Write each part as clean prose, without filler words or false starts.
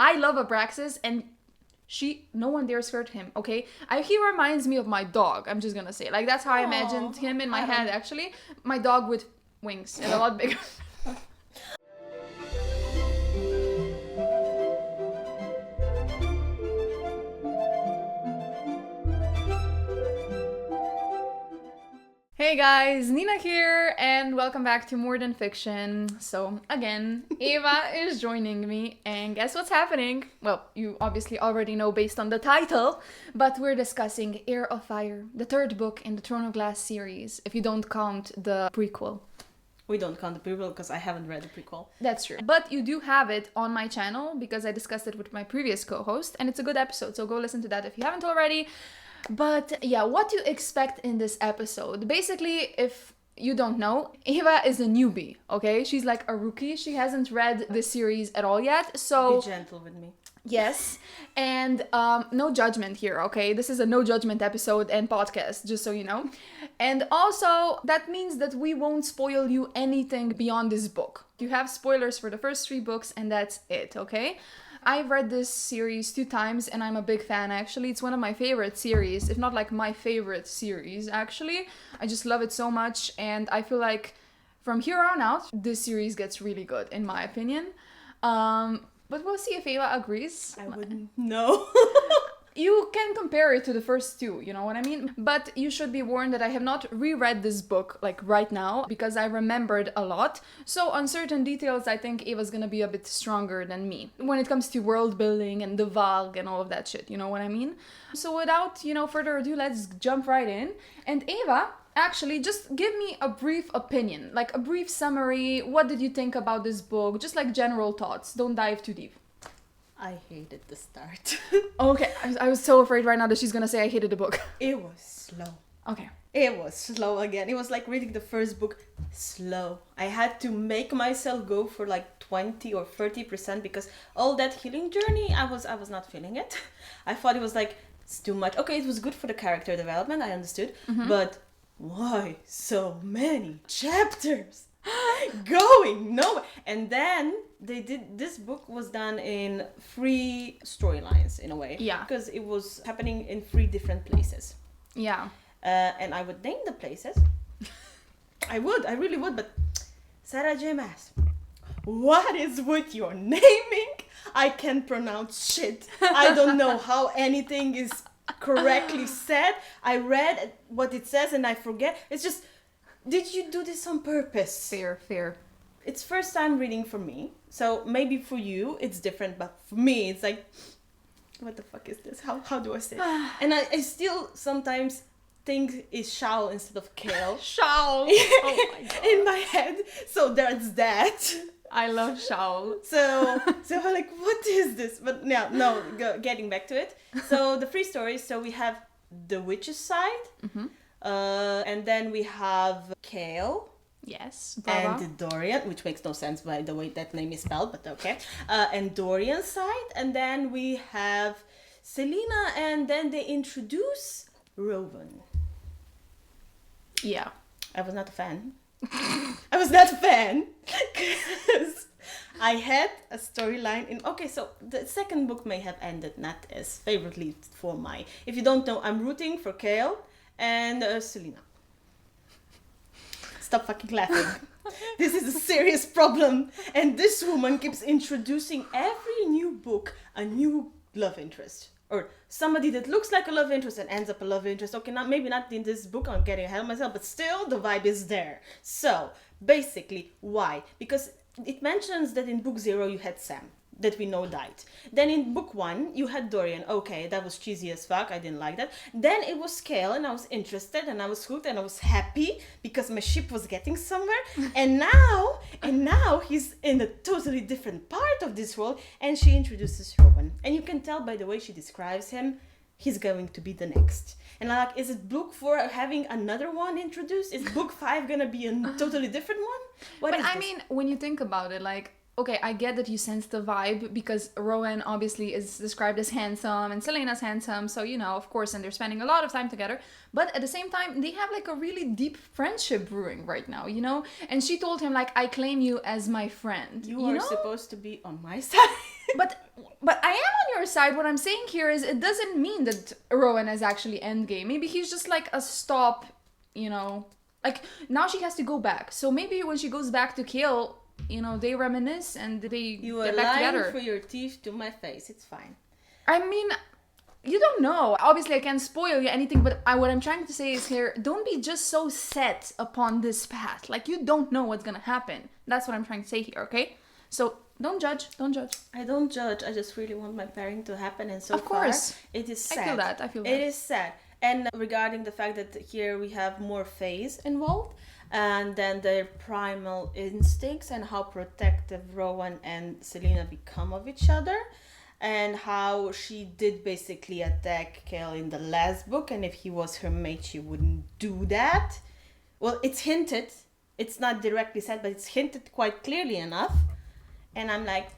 I love Abraxas, and no one dares hurt him, okay? He reminds me of my dog, I'm just gonna say. Like, that's how I imagined him in my head, actually. My dog with wings and a lot bigger. Hey guys, Nina here, and welcome back to More Than Fiction. So, again, Eva is joining me, and guess what's happening? Well, you obviously already know based on the title, but we're discussing Heir of Fire, the third book in the Throne of Glass series, if you don't count the prequel. We don't count the prequel because I haven't read the prequel. That's true. But you do have it on my channel because I discussed it with my previous co-host, and it's a good episode, so go listen to that if you haven't already. But yeah, what to expect in this episode? Basically, if you don't know, Eva is a newbie, okay? She's like a rookie. She hasn't read this series at all yet, so... Be gentle with me. Yes, and no judgment here, okay? This is a no judgment episode and podcast, just so you know. And also, that means that we won't spoil you anything beyond this book. You have spoilers for the first 3 books, and that's it, okay? I've read this series 2 times and I'm a big fan, actually. It's one of my favorite series, if not like my favorite series, actually. I just love it so much, and I feel like from here on out, this series gets really good, in my opinion. But we'll see if Eva agrees. I wouldn't know. You can compare it to the first 2, you know what I mean? But you should be warned that I have not reread this book, like, right now, because I remembered a lot. So on certain details, I think Eva's gonna be a bit stronger than me when it comes to world building and the Valg and all of that shit, you know what I mean? So without, further ado, let's jump right in. And Eva, actually, just give me a brief opinion, like a brief summary. What did you think about this book? Just like general thoughts. Don't dive too deep. I hated the start. Okay, I was so afraid right now that she's gonna say I hated the book. It was slow. Okay. It was slow again. It was like reading the first book slow. I had to make myself go for like 20 or 30% because all that healing journey, I was not feeling it. I thought it was like, it's too much. Okay, it was good for the character development, I understood. Mm-hmm. But why so many chapters? Going nowhere. And then this book was done in 3 storylines in a way. Yeah. Because it was happening in 3 different places. Yeah. And I would name the places. I really would, but Sarah J. Maas, what is with your naming? I can't pronounce shit. I don't know how anything is correctly said. I read what it says and I forget. It's just, did you do this on purpose? Fair. It's first time reading for me, so maybe for you it's different, but for me it's like, what the fuck is this? How do I say it? And I still sometimes think it's Chaol instead of Chaol. Chaol! Oh my god. In my head, so there's that. I love Chaol. So I'm like, what is this? But getting back to it. So the 3 stories, so we have the witch's side, mm-hmm. And then we have Chaol. Yes, Baba. And Dorian, which makes no sense by the way that name is spelled, but okay. And Dorian's side, and then we have Celaena, and then they introduce Rowan. Yeah. I was not a fan. Because I had a storyline in... Okay, so the second book may have ended not as favorably for my... If you don't know, I'm rooting for Chaol and Celaena. Stop fucking laughing. This is a serious problem. And this woman keeps introducing every new book a new love interest. Or somebody that looks like a love interest and ends up a love interest. Okay, maybe not in this book, I'm getting ahead of myself, but still the vibe is there. So, basically, why? Because it mentions that in book 0 you had Sam, that we know died. Then in book 1 you had Dorian. Okay, that was cheesy as fuck, I didn't like that. Then it was Chaol and I was interested and I was hooked and I was happy because my ship was getting somewhere. And now he's in a totally different part of this world and she introduces Rowan. And you can tell by the way she describes him, he's going to be the next. And I'm like, is it book 4 having another one introduced? Is book 5 gonna be a totally different one? But I mean, when you think about it, like, okay, I get that you sense the vibe because Rowan obviously is described as handsome and Celaena's handsome, so of course, and they're spending a lot of time together. But at the same time, they have like a really deep friendship brewing right now, And she told him like, I claim you as my friend. You are supposed to be on my side. But I am on your side. What I'm saying here is it doesn't mean that Rowan is actually endgame. Maybe he's just like a stop, you know. Like now she has to go back. So maybe when she goes back to Chaol, you know, they reminisce and they You get are back lying together. for your teeth to my face. It's fine. I mean, you don't know. Obviously, I can't spoil you anything, but what I'm trying to say is here, don't be just so set upon this path. Like, you don't know what's gonna happen. That's what I'm trying to say here, okay? So, don't judge. Don't judge. I don't judge. I just really want my pairing to happen. And so Of course. far, it is sad. I feel that. It is sad. And regarding the fact that here we have more phase involved, and then their primal instincts and how protective Rowan and Celaena become of each other, and how she did basically attack Chaol in the last book, and if he was her mate, she wouldn't do that. Well, it's hinted. It's not directly said, but it's hinted quite clearly enough. And I'm like...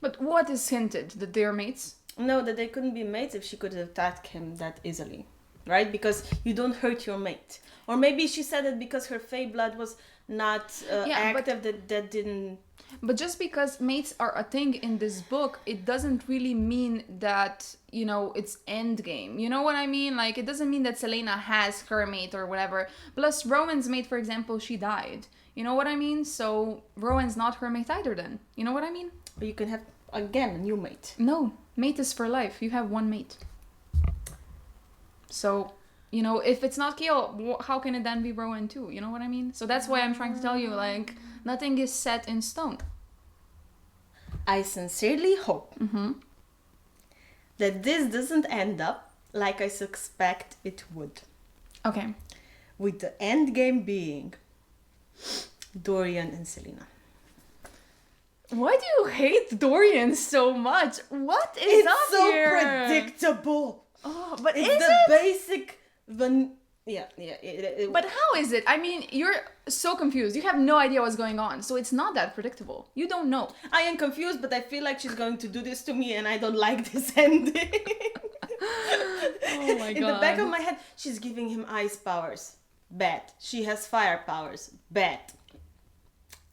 But what is hinted? That they're mates? No, that they couldn't be mates if she could attack him that easily. Right? Because you don't hurt your mate. Or maybe she said it because her Fey blood was not active, that didn't... But just because mates are a thing in this book, it doesn't really mean that, you know, it's endgame. You know what I mean? Like, it doesn't mean that Celaena has her mate or whatever. Plus, Rowan's mate, for example, she died. You know what I mean? So, Rowan's not her mate either then. You know what I mean? But you can have, again, a new mate. No, mate is for life. You have one mate. So... You know, if it's not Chaol, how can it then be Rowan too? You know what I mean? So that's why I'm trying to tell you, like, nothing is set in stone. I sincerely hope that this doesn't end up like I suspect it would. Okay. With the end game being Dorian and Celaena. Why do you hate Dorian so much? What is It's up so here? predictable. Oh, but It's is the it? basic... But how is it? I mean, you're so confused. You have no idea what's going on. So it's not that predictable. You don't know. I am confused, but I feel like she's going to do this to me and I don't like this ending. Oh my god. In the back of my head, she's giving him ice powers. Bad. She has fire powers. Bad.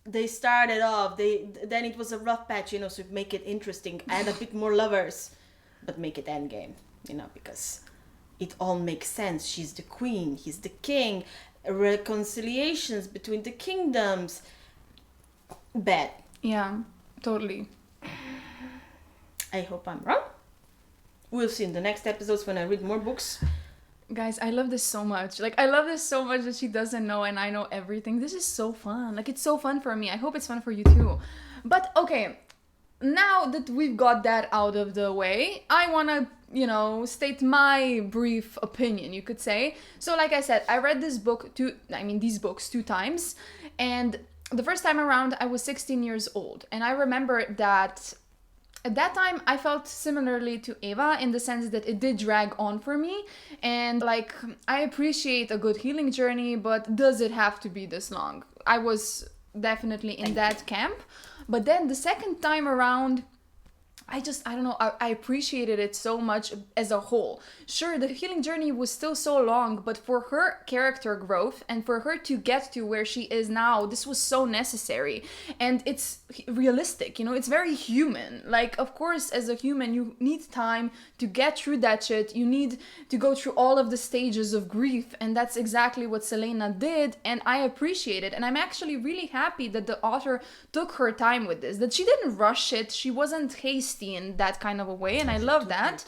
They started off, then it was a rough patch, you know, so make it interesting. Add a bit more lovers, but make it endgame, you know, because... It all makes sense. She's the queen. He's the king. Reconciliations between the kingdoms. Bad. Yeah, totally. I hope I'm wrong. We'll see in the next episodes when I read more books. Guys, I love this so much. Like, I love this so much that she doesn't know and I know everything. This is so fun. Like, it's so fun for me. I hope it's fun for you too. But, okay. Now that we've got that out of the way, I want to, you know, state my brief opinion, you could say. So like I said, I read these books 2 times. And the first time around, I was 16 years old. And I remember that at that time, I felt similarly to Eva in the sense that it did drag on for me. And like, I appreciate a good healing journey, but does it have to be this long? I was definitely in that camp. But then the second time around, I don't know, I appreciated it so much as a whole. Sure, the healing journey was still so long, but for her character growth and for her to get to where she is now, this was so necessary. And it's realistic, you know, it's very human. Like, of course, as a human, you need time to get through that shit. You need to go through all of the stages of grief. And that's exactly what Celaena did. And I appreciate it. And I'm actually really happy that the author took her time with this, that she didn't rush it. She wasn't hasty in that kind of a way, and I love that.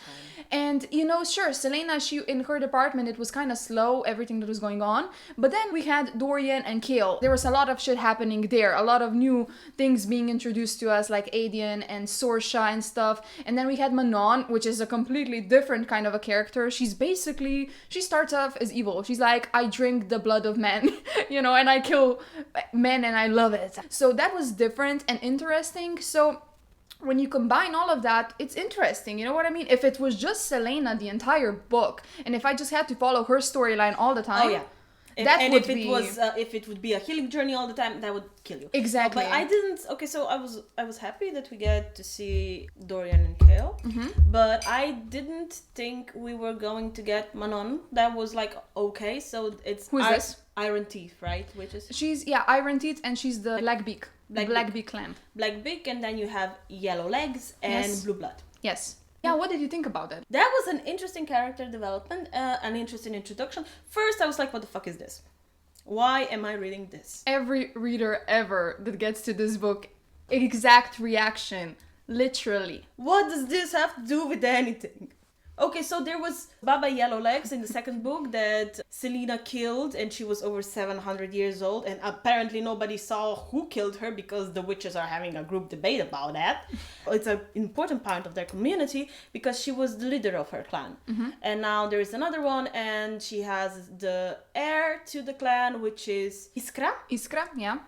And you know, sure, Celaena, she in her department, it was kind of slow, everything that was going on, but then we had Dorian and Chaol. There was a lot of shit happening there, a lot of new things being introduced to us, like Adian and Sorsha and stuff. And then we had Manon, which is a completely different kind of a character. She starts off as evil. She's like, I drink the blood of men, you know, and I kill men and I love it. So that was different and interesting. So when you combine all of that, it's interesting, you know what I mean? If it was just Celaena the entire book, and if I just had to follow her storyline all the time, if it would be a healing journey all the time, that would kill you. Exactly. But I didn't. Okay, so I was happy that we get to see Dorian and Chaol, but I didn't think we were going to get Manon. That was like okay. So it's Who's this? Iron Teeth, right? Witches. She's Iron Teeth, and she's the Blackbeak. Blackbeak clan. Blackbeak, and then you have Yellow Legs and Blue Blood. Yes. Yeah, what did you think about it? That was an interesting character development, an interesting introduction. First, I was like, what the fuck is this? Why am I reading this? Every reader ever that gets to this book, exact reaction. Literally. What does this have to do with anything? Okay, so there was Baba Yellowlegs in the second book that Celaena killed, and she was over 700 years old, and apparently nobody saw who killed her because the witches are having a group debate about that. It's an important part of their community because she was the leader of her clan. Mm-hmm. And now there is another one, and she has the heir to the clan, which is Iskra. Iskra, yeah.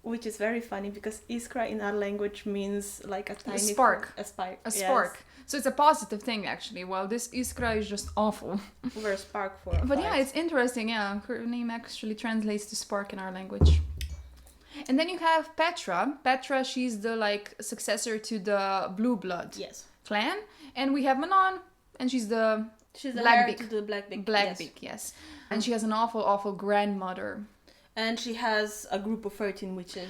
Which is very funny because Iskra in our language means like a tiny spark. A spark. A spark. Yes. So it's a positive thing actually, while this Iskra is just awful. We're a spark for But yeah, it's interesting, yeah. Her name actually translates to spark in our language. And then you have Petra. Petra, she's the like successor to the Blue Blood clan. And we have Manon, and she's the Blackbeak. To the Blackbeak. Blackbeak, yes. And she has an awful, awful grandmother. And she has a group of 13 witches.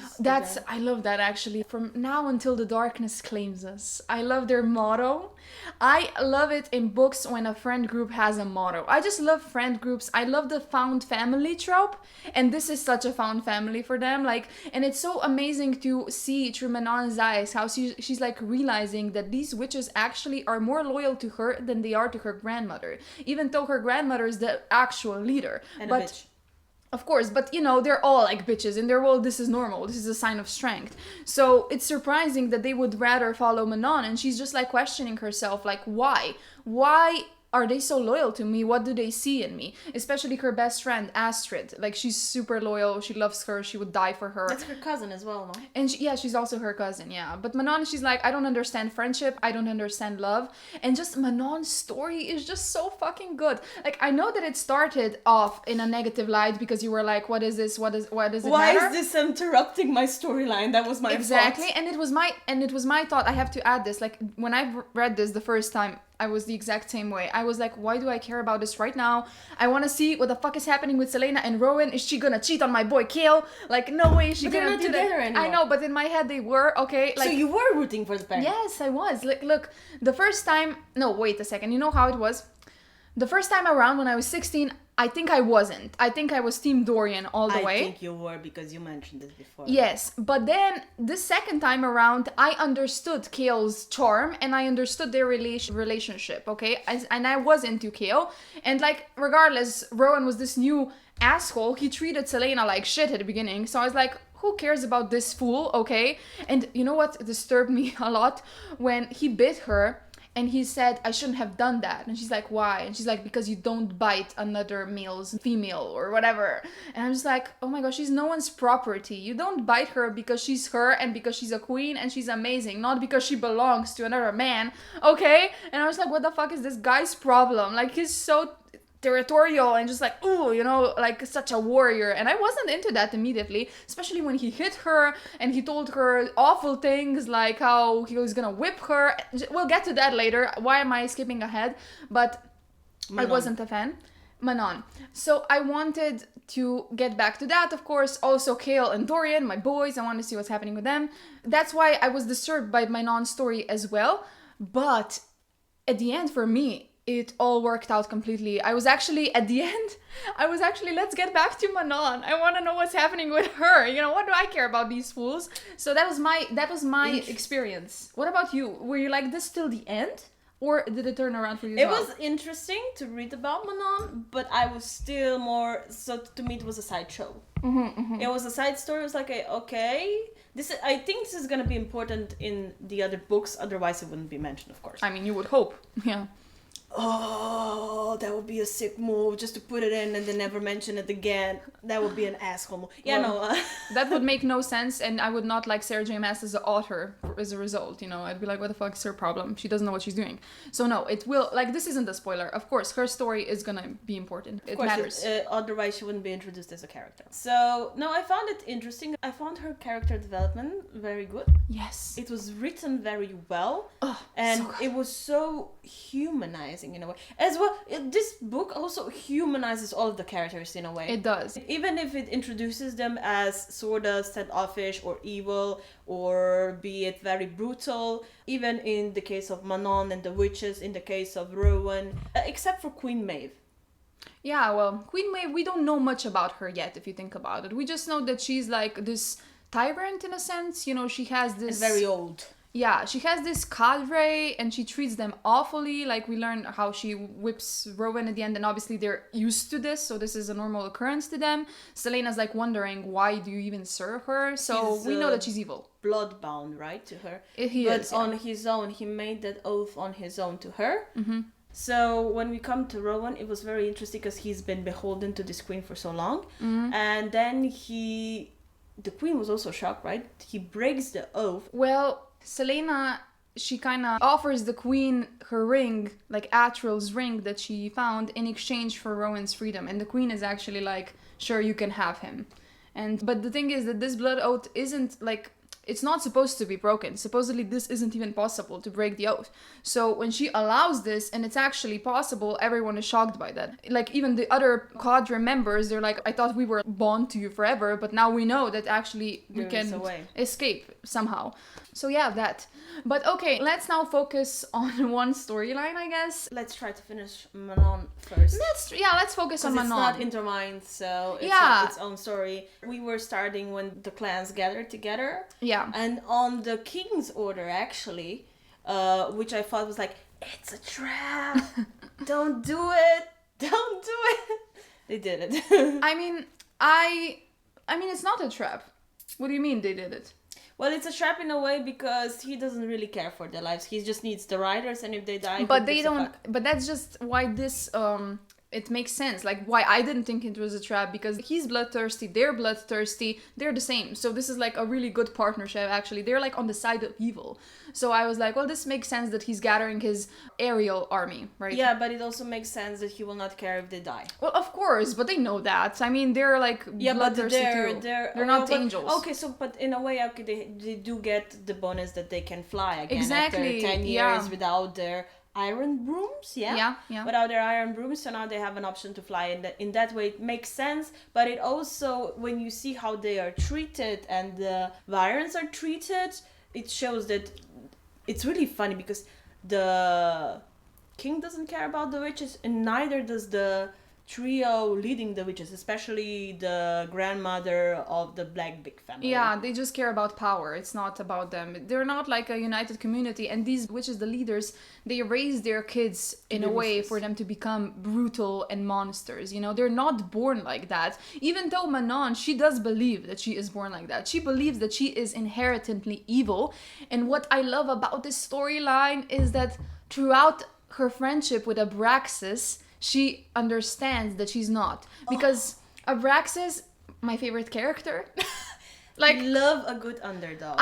I love that actually. From now until the darkness claims us. I love their motto. I love it in books when a friend group has a motto. I just love friend groups. I love the found family trope. And this is such a found family for them. And it's so amazing to see through Manon's eyes how she's like realizing that these witches actually are more loyal to her than they are to her grandmother. Even though her grandmother is the actual leader. And a bitch. Of course, but they're all like bitches. In their world, this is normal. This is a sign of strength. So it's surprising that they would rather follow Manon, and she's just like questioning herself, like, why? Why are they so loyal to me? What do they see in me? Especially her best friend, Astrid. Like, she's super loyal. She loves her. She would die for her. That's her cousin as well, no? And she's also her cousin, yeah. But Manon, she's like, I don't understand friendship. I don't understand love. And just Manon's story is just so fucking good. Like, I know that it started off in a negative light because you were like, what is this? Why does it matter? Why is this interrupting my storyline? That was my exactly. thought. And it was my thought. I have to add this. Like, when I read this the first time, I was the exact same way. I was like, why do I care about this right now? I want to see what the fuck is happening with Celaena and Rowan. Is she gonna cheat on my boy Chaol? Like, no way she's gonna do that. Anymore. I know, but in my head they were, okay? Like, so you were rooting for the pair? Yes, I was. Like, look, the first time... No, wait a second. You know how it was? The first time around when I was 16, I think I wasn't. I think I was Team Dorian all the way. I think you were because you mentioned this before. Yes, but then the second time around, I understood Chaol's charm and I understood their relationship, okay? And I was into Chaol. And like, regardless, Rowan was this new asshole. He treated Celaena like shit at the beginning. So I was like, who cares about this fool, okay? And you know what disturbed me a lot? When he bit her... And he said, I shouldn't have done that. And she's like, why? And she's like, because you don't bite another male's female or whatever. And I'm just like, oh my gosh, she's no one's property. You don't bite her because she's her and because she's a queen and she's amazing. Not because she belongs to another man. Okay? And I was like, what the fuck is this guy's problem? Like, he's so territorial and just like, ooh, like such a warrior. And I wasn't into that immediately, especially when he hit her and he told her awful things like how he was gonna whip her. We'll get to that later. Why am I skipping ahead? But Manon. I wasn't a fan. Manon. So I wanted to get back to that, of course. Also Chaol and Dorian, my boys. I wanted to see what's happening with them. That's why I was disturbed by Manon's story as well. But at the end, for me, it all worked out completely. Let's get back to Manon. I want to know what's happening with her. What do I care about these fools? So that was my experience. What about you? Were you like this till the end? Or did it turn around for you as well? It was interesting to read about Manon, but I was still more... So to me, it was a sideshow. Mm-hmm, mm-hmm. It was a side story. It was like, okay... I think this is going to be important in the other books. Otherwise, it wouldn't be mentioned, of course. I mean, you would hope. Yeah. Oh, that would be a sick move, just to put it in and then never mention it again. That would be an asshole move. Yeah, well, no. That would make no sense, and I would not like Sarah J. Maas as an author as a result, I'd be like, what the fuck is her problem? She doesn't know what she's doing. So no, it will, like, this isn't a spoiler. Of course, her story is gonna be important. It matters. Otherwise, she wouldn't be introduced as a character. So, no, I found it interesting. I found her character development very good. Yes. It was written very well. Oh, and so it was so humanized. humanizing in a way. As well, this book also humanizes all of the characters in a way. It does. Even if it introduces them as sort of standoffish or evil, or be it very brutal, even in the case of Manon and the witches, in the case of Rowan, except for Queen Maeve. Yeah, well, Queen Maeve, we don't know much about her yet, if you think about it. We just know that she's like this tyrant in a sense. You know, she has this... And very old. Yeah, she has this cadre and she treats them awfully. Like, we learn how she whips Rowan at the end, and obviously they're used to this, so this is a normal occurrence to them. Celaena's like wondering, why do you even serve her? So we know that she's evil. Bloodbound, right, to her. But on his own, he made that oath on his own to her. Mm-hmm. So when we come to Rowan, it was very interesting because he's been beholden to this queen for so long. Mm-hmm. And then the queen was also shocked, right? He breaks the oath. Well, Celaena, she kind of offers the queen her ring, like Atril's ring that she found, in exchange for Rowan's freedom. And the queen is actually like, sure, you can have him. But the thing is that this blood oath isn't like... It's not supposed to be broken. Supposedly this isn't even possible to break the oath. So when she allows this and it's actually possible, everyone is shocked by that. Like, even the other cadre members, they're like, I thought we were bound to you forever, but now we know that actually we can escape somehow. So yeah, that. But okay, let's now focus on one storyline, I guess. Let's try to finish Manon first. Let's focus on Manon. It's not intertwined, so it's its own story. We were starting when the clans gathered together. Yeah. And on the king's order, actually, which I thought was like, it's a trap. Don't do it. Don't do it. They did it. I mean, it's not a trap. What do you mean they did it? Well, it's a trap in a way because he doesn't really care for their lives. He just needs the riders, and if they die, but they don't. But that's just why this it makes sense. Like, why I didn't think it was a trap, because he's bloodthirsty, they're bloodthirsty, they're the same. So this is like a really good partnership, actually. They're like on the side of evil. So I was like, well, this makes sense that he's gathering his aerial army, right? Yeah, but it also makes sense that he will not care if they die. Well, of course, but they know that. I mean, they're like bloodthirsty too. They're not angels. Okay, so, but in a way, okay, they do get the bonus that they can fly again exactly. after 10 years without their iron brooms, yeah, without their iron brooms, so now they have an option to fly. In that way, it makes sense. But it also, when you see how they are treated and the wyverns are treated, it shows that it's really funny, because the king doesn't care about the witches, and neither does the trio leading the witches, especially the grandmother of the Black Big family. Yeah, they just care about power. It's not about them. They're not like a united community. And these witches, the leaders, they raise their kids in a way for them to become brutal and monsters. You know, they're not born like that. Even though Manon, she does believe that she is born like that. She believes that she is inherently evil. And what I love about this storyline is that throughout her friendship with Abraxas, she understands that she's not. Because Abraxas, my favorite character. Like, love a good underdog.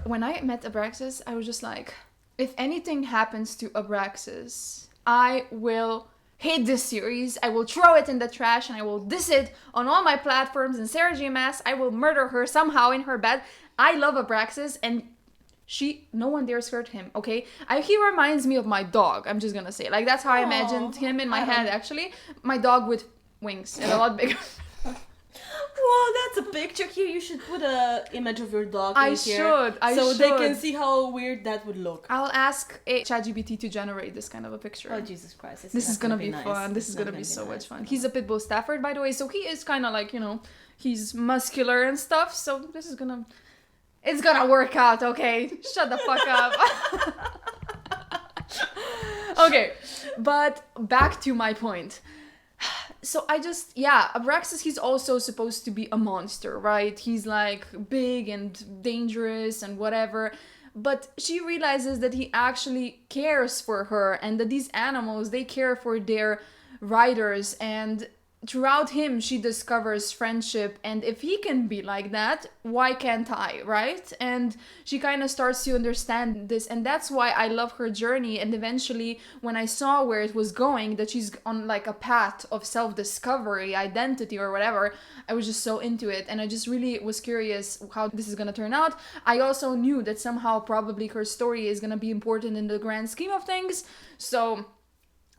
When I met Abraxas, I was just like, if anything happens to Abraxas, I will hate this series. I will throw it in the trash and I will diss it on all my platforms. And Sarah J. Maas, I will murder her somehow in her bed. I love Abraxas, and no one dares hurt him, okay? He reminds me of my dog, I'm just gonna say. Like, that's how I imagined him in my head, actually. My dog with wings and a lot bigger. Wow, that's a picture here. You should put a image of your dog I here. So they can see how weird that would look. I'll ask ChatGPT to generate this kind of a picture. Oh, Jesus Christ. This is gonna be nice. Fun. This is gonna be so much fun. He's a pit bull Stafford, by the way, so he is kind of like, he's muscular and stuff, so this is gonna... It's gonna work out, okay? Shut the fuck up. Okay, but back to my point. So Abraxas, he's also supposed to be a monster, right? He's like big and dangerous and whatever. But she realizes that he actually cares for her, and that these animals, they care for their riders, and throughout him, she discovers friendship, and if he can be like that, why can't I, right? And she kind of starts to understand this, and that's why I love her journey. And eventually, when I saw where it was going, that she's on like a path of self-discovery, identity, or whatever, I was just so into it, and I just really was curious how this is gonna turn out. I also knew that somehow probably her story is gonna be important in the grand scheme of things, so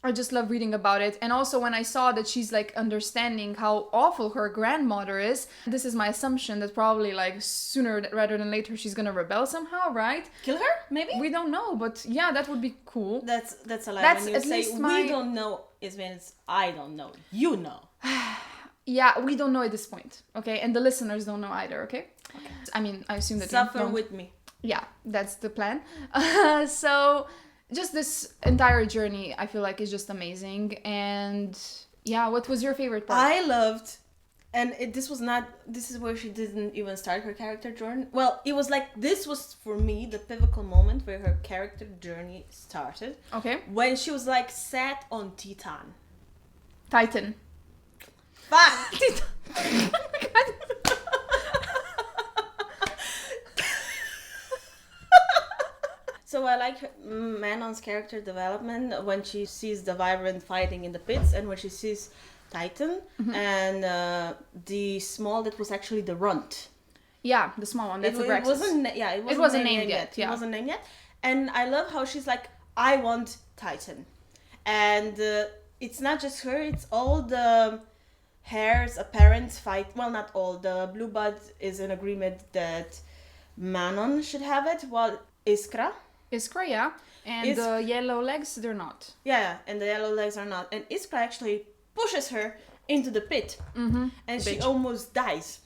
I just love reading about it. And also when I saw that she's like understanding how awful her grandmother is, this is my assumption that probably like sooner rather than later she's gonna rebel somehow, right? Kill her, maybe? We don't know, but yeah, that would be cool. That's a lie. That's When you at say least we don't know, it means I don't know. You know. Yeah, we don't know at this point, okay? And the listeners don't know either, okay? I mean, I assume that you Suffer don't. with me. Yeah, that's the plan. So just this entire journey, I feel like, is just amazing. And yeah, what was your favorite part? I loved, and this is where she didn't even start her character journey. Well, it was like, this was for me the pivotal moment where her character journey started. Okay. When she was like sat on Titan. Titan. Fuck! Titan. Oh my God. So I like Manon's character development when she sees the wyvern fighting in the pits, and when she sees Titan and the small that was actually the runt. Yeah, the small one. That's a It Braxis. it wasn't named yet. Yeah. It wasn't named yet. And I love how she's like, I want Titan. And it's not just her, it's all the heirs apparent fight. Well, not all. The Blue Bud is in agreement that Manon should have it, while Iskra. Iskra, yeah. And the yellow legs, they're not. Yeah, and the yellow legs are not. And Iskra actually pushes her into the pit. Mm-hmm. And she almost dies.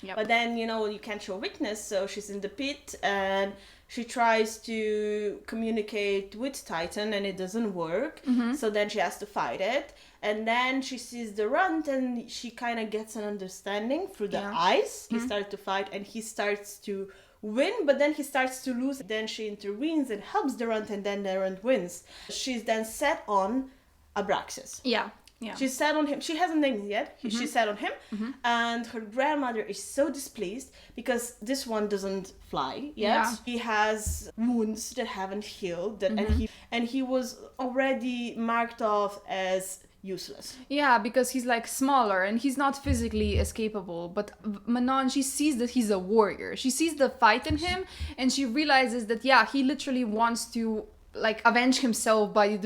Yep. But then, you can't show weakness, so she's in the pit and she tries to communicate with Titan and it doesn't work. Mm-hmm. So then she has to fight it. And then she sees the runt and she kind of gets an understanding through the eyes. He starts to fight and he starts to win, but then he starts to lose. Then she intervenes and helps the runt, and then the runt wins. She's then set on Abraxas. Yeah. Yeah. She's sat on him. She hasn't named it yet. She sat on him, and her grandmother is so displeased because this one doesn't fly yet. Yeah. He has wounds that haven't healed, and he was already marked off as useless. Yeah, because he's like smaller and he's not physically as capable. But Manon, she sees that he's a warrior. She sees the fight in him and she realizes that, yeah, he literally wants to like avenge himself by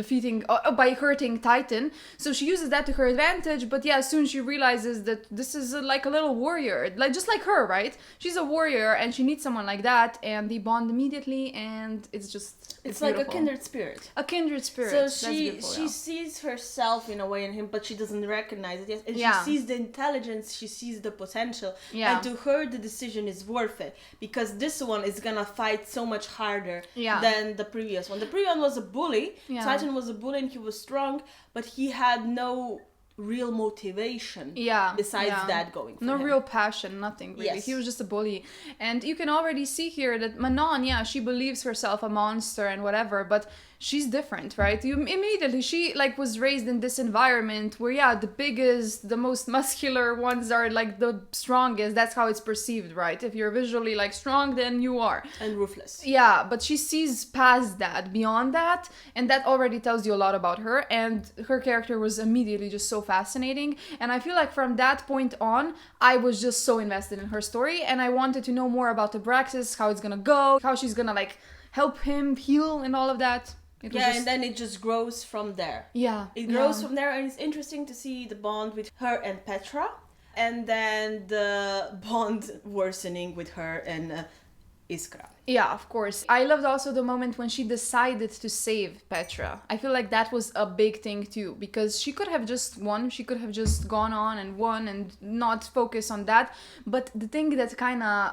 by hurting Titan. So she uses that to her advantage. But yeah, soon she realizes that this is like a little warrior, like just like her, right? She's a warrior and she needs someone like that, and they bond immediately, and it's like beautiful. a kindred spirit. A kindred spirit. So That's she beautiful, sees herself in a way in him, but she doesn't recognize it yet. And Yeah. she sees the intelligence, she sees the potential. Yeah. And to her, the decision is worth it. Because this one is gonna fight so much harder than the previous one. The previous one was a bully. Yeah. Titan was a bully and he was strong, but he had no real motivation besides that going for no him. real passion, nothing really. Yes. He was just a bully. And you can already see here that Manon, she believes herself a monster and whatever, but she's different, right? She like was raised in this environment where the biggest, the most muscular ones are like the strongest. That's how it's perceived, right? If you're visually like strong, then you are. And ruthless. Yeah, but she sees past that, beyond that, and that already tells you a lot about her, and her character was immediately just so fascinating. And I feel like from that point on, I was just so invested in her story, and I wanted to know more about Abraxas, how it's gonna go, how she's gonna like help him heal and all of that. And then it just grows from there. Yeah. It grows from there, and it's interesting to see the bond with her and Petra, and then the bond worsening with her and Iskra. Yeah, of course. I loved also the moment when she decided to save Petra. I feel like that was a big thing too, because she could have just won. She could have just gone on and won and not focus on that. But the thing that kind of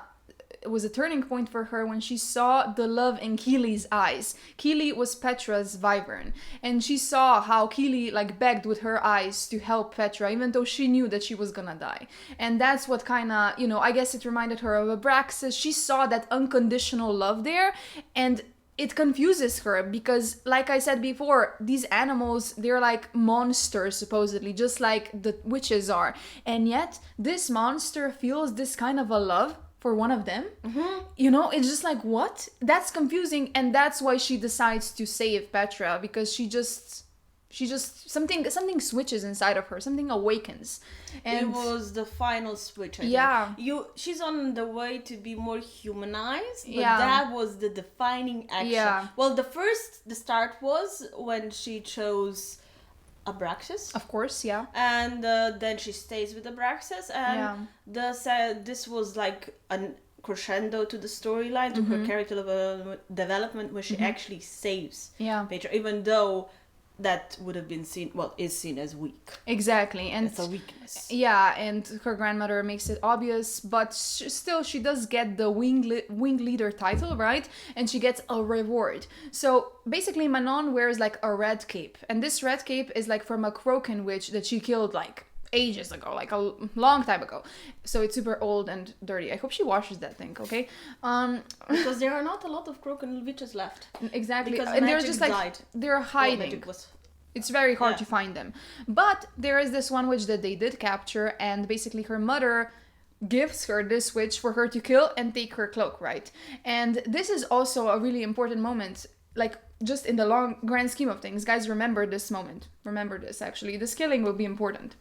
was a turning point for her when she saw the love in Keely's eyes. Keely was Petra's wyvern, and she saw how Keely like begged with her eyes to help Petra, even though she knew that she was gonna die. And that's what kind of, I guess it reminded her of Abraxas. She saw that unconditional love there, and it confuses her because, like I said before, these animals, they're like monsters supposedly, just like the witches are. And yet this monster feels this kind of a love for one of them. It's just like, what? That's confusing, and that's why she decides to save Petra, because she just something switches inside of her, something awakens. And it was the final switch, I think. She's on the way to be more humanized, but that was the defining action. Well, the start was when she chose Abraxas. Of course, yeah. And then she stays with Abraxas, and this was like a crescendo to the storyline, to her character development, where she actually saves Petra, even though that would have been is seen as weak. Exactly, and it's a weakness. Yeah, and her grandmother makes it obvious, but still she does get the wing leader title, right? And she gets a reward. So basically Manon wears like a red cape, and this red cape is like from a Crocan witch that she killed like ages ago, like a long time ago. So it's super old and dirty. I hope she washes that thing, okay? Because there are not a lot of Crocan witches left. Exactly. Because and they're magic just like died. they're hiding. It's very hard to find them. But there is this one witch that they did capture, and basically her mother gives her this witch for her to kill and take her cloak, right? And this is also a really important moment, like just in the long grand scheme of things. Guys, remember this moment. Remember this, actually. This killing will be important.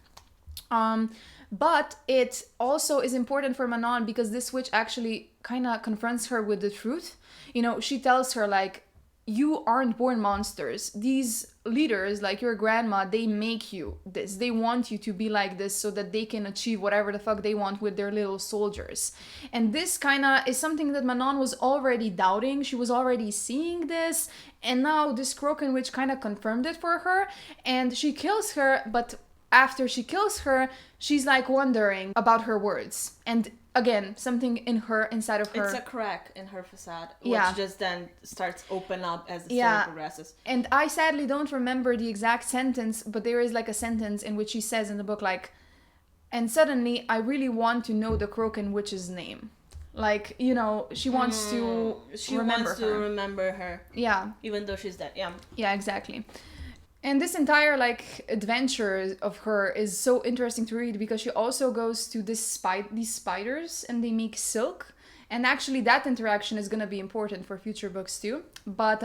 But it also is important for Manon because this witch actually kind of confronts her with the truth. You know, she tells her like, you aren't born monsters. These leaders, like your grandma, they make you this. They want you to be like this so that they can achieve whatever the fuck they want with their little soldiers. And this kind of is something that Manon was already doubting. She was already seeing this. And now this Crocan witch kind of confirmed it for her. And she kills her, but after she kills her, she's like wondering about her words. And again, something inside of her. It's a crack in her facade, which just then starts open up as the story progresses. And I sadly don't remember the exact sentence, but there is like a sentence in which she says in the book like, and suddenly I really want to know the Crocan witch's name. Like, you know, she wants to remember her. Yeah. Even though she's dead. Yeah. Yeah, exactly. And this entire like adventure of her is so interesting to read because she also goes to these spiders and they make silk. And actually that interaction is going to be important for future books too. But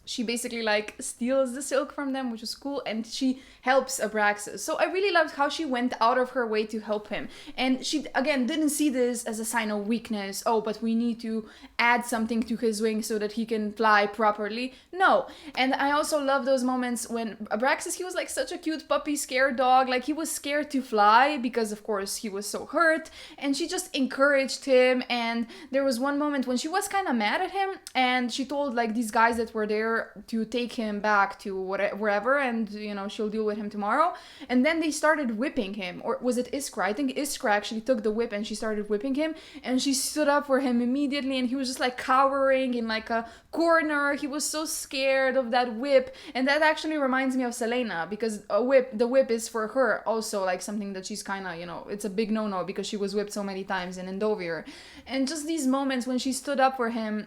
she basically like steals the silk from them, which is cool, and she helps Abraxas. So I really loved how she went out of her way to help him. And she, again, didn't see this as a sign of weakness. Oh, but we need to add something to his wings so that he can fly properly. No. And I also love those moments when Abraxas, he was like such a cute puppy scared dog. Like he was scared to fly because, of course, he was so hurt. And she just encouraged him. And there was one moment when she was kind of mad at him. And she told like these guys that were there to take him back to wherever, and you know, she'll deal with him tomorrow. And then they started whipping him, or was it Iskra? I think Iskra actually took the whip and she started whipping him, and she stood up for him immediately, and he was just like cowering in like a corner. He was so scared of that whip. And that actually reminds me of Celaena, because the whip is for her also like something that she's kind of, you know, it's a big no-no because she was whipped so many times in Endovier. And just these moments when she stood up for him,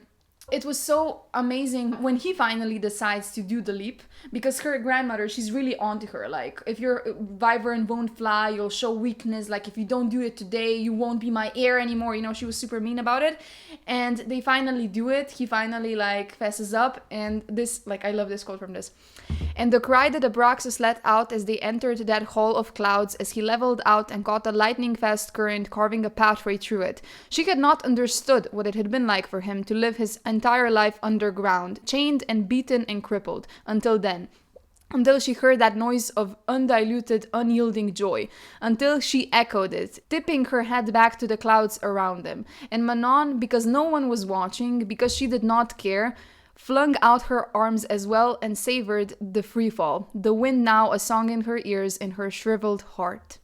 it was so amazing when he finally decides to do the leap, because her grandmother, she's really onto her. Like, if your wyvern won't fly, you'll show weakness. Like, if you don't do it today, you won't be my heir anymore. You know, she was super mean about it. And they finally do it. He finally, like, fesses up. And this, like, I love this quote from this. And the cry that Abraxas let out as they entered that hall of clouds, as he leveled out and caught a lightning-fast current carving a pathway through it. She had not understood what it had been like for him to live his entire life underground, chained and beaten and crippled, until then. Until she heard that noise of undiluted, unyielding joy. Until she echoed it, tipping her head back to the clouds around them. And Manon, because no one was watching, because she did not care, flung out her arms as well and savored the freefall, the wind now a song in her ears, in her shriveled heart.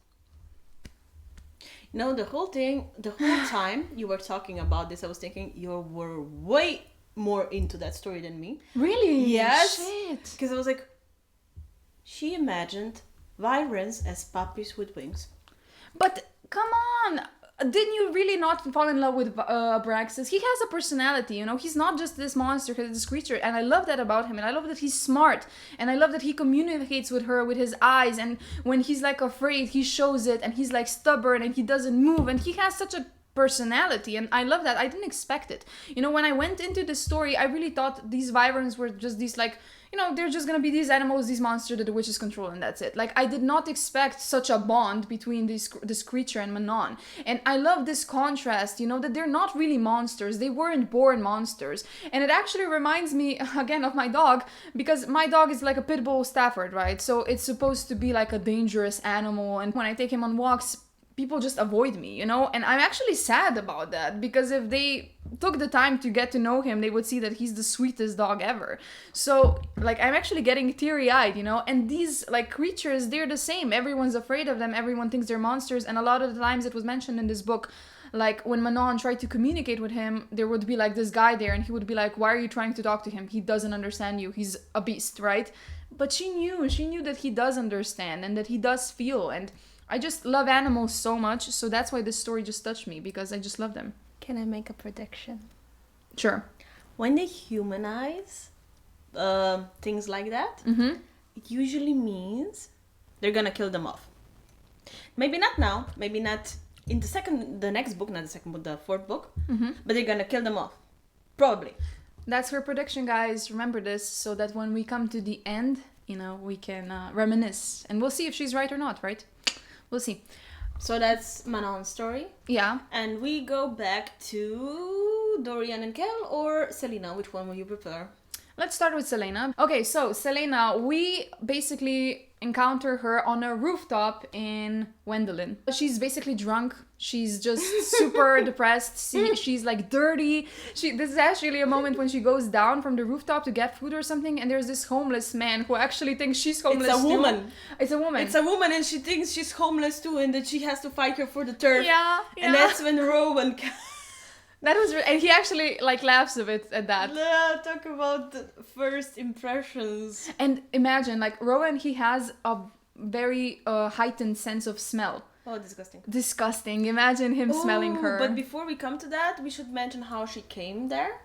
No, the whole time you were talking about this, I was thinking you were way more into that story than me. Really? Yes. Shit. Because I was like, she imagined wyverns as puppies with wings. But come on, didn't you really not fall in love with Abraxas? He has a personality, you know. He's not just this monster, he's this creature, and I love that about him. And I love that he's smart, and I love that he communicates with her with his eyes. And when he's like afraid, he shows it, and he's like stubborn, and he doesn't move, and he has such a personality, and I love that. I didn't expect it. You know, when I went into the story, I really thought these wyverns were just these like, you know, they're just gonna be these animals, these monsters that the witches control, and that's it. Like, I did not expect such a bond between this creature and Manon. And I love this contrast, you know, that they're not really monsters. They weren't born monsters. And it actually reminds me, again, of my dog, because my dog is like a pit bull Stafford, right? So it's supposed to be like a dangerous animal. And when I take him on walks, people just avoid me, you know? And I'm actually sad about that, because if they took the time to get to know him, they would see that he's the sweetest dog ever. So, like, I'm actually getting teary-eyed, you know? And these, like, creatures, they're the same. Everyone's afraid of them. Everyone thinks they're monsters. And a lot of the times it was mentioned in this book, like, when Manon tried to communicate with him, there would be, like, this guy there, and he would be like, why are you trying to talk to him? He doesn't understand you. He's a beast, right? But she knew that he does understand and that he does feel, and I just love animals so much, so that's why this story just touched me, because I just love them. Can I make a prediction? Sure. When they humanize things like that, it usually means they're gonna kill them off. Maybe not now, maybe not in the next book, not the second book, the fourth book, but they're gonna kill them off. Probably. That's her prediction, guys. Remember this, so that when we come to the end, you know, we can reminisce. And we'll see if she's right or not, right? We'll see. So that's Manon's story. Yeah. And we go back to Dorian and Chaol, or Celaena. Which one will you prefer? Let's start with Celaena. Okay, so Celaena, we basically encounter her on a rooftop in Wendelin. She's basically drunk. She's just super depressed. She's like dirty. This is actually a moment when she goes down from the rooftop to get food or something, and there's this homeless man who actually thinks she's homeless too. It's a woman. It's a woman. It's a woman, and she thinks she's homeless too, and that she has to fight her for the turf. Yeah. And that's when Rowan... That was... And he actually like laughs a bit at that. Yeah, talk about the first impressions. And imagine, like, Rowan, he has a very heightened sense of smell. Oh, disgusting. Disgusting. Imagine him smelling her. But before we come to that, we should mention how she came there.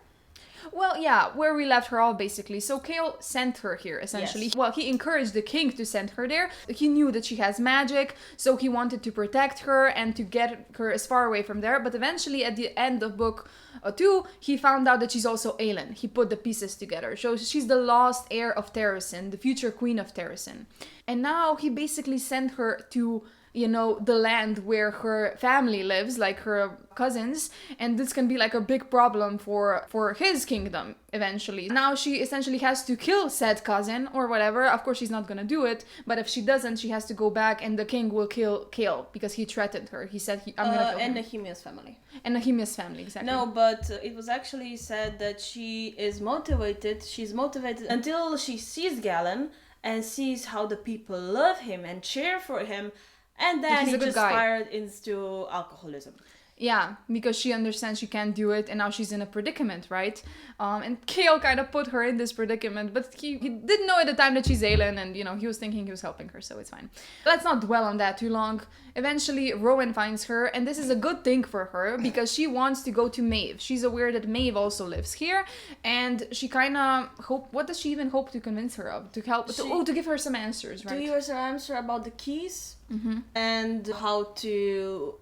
Well, yeah, where we left her off, basically. So Chaol sent her here, essentially. Yes. Well, he encouraged the king to send her there. He knew that she has magic, so he wanted to protect her and to get her as far away from there. But eventually, at the end of book 2, he found out that she's also Aelin. He put the pieces together. So she's the lost heir of Terrasen, the future queen of Terrasen. And now he basically sent her to, you know, the land where her family lives, like her cousins, and this can be like a big problem for his kingdom eventually. Now she essentially has to kill said cousin or whatever. Of course she's not gonna do it, but if she doesn't, she has to go back and the king will kill Chaol because he threatened her. He said, I'm gonna kill him. And Nehemiah's family. And Nehemiah's family, exactly. No, but it was actually said that she's motivated until she sees Galen and sees how the people love him and cheer for him. And then he just spiraled into alcoholism. Yeah, because she understands she can't do it, and now she's in a predicament, right? And Chaol kind of put her in this predicament, but he didn't know at the time that she's Aelin, and, you know, he was thinking he was helping her, so it's fine. Let's not dwell on that too long. Eventually, Rowan finds her, and this is a good thing for her, because she wants to go to Maeve. She's aware that Maeve also lives here, and she kind of what does she even hope to convince her of? To help, to give her some answers, right? To give her some answer about the keys. And how to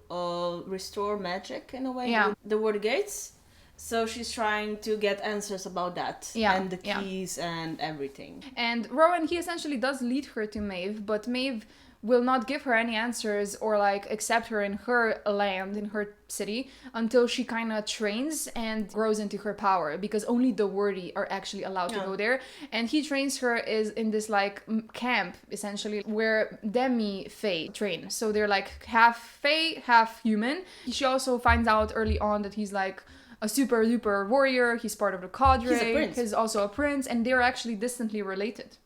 restore magic in a way. Yeah. The word gates. So she's trying to get answers about that. Yeah. And the keys and everything. And Rowan, he essentially does lead her to Maeve, but Maeve will not give her any answers or like accept her in her land, in her city, until she kind of trains and grows into her power, because only the worthy are actually allowed to go there. And he trains her is in this like camp essentially where demi-fae train, so they're like half fae, half human. She also finds out early on that he's like a super duper warrior. He's part of the cadre. He's a prince. He's also a prince, and they're actually distantly related.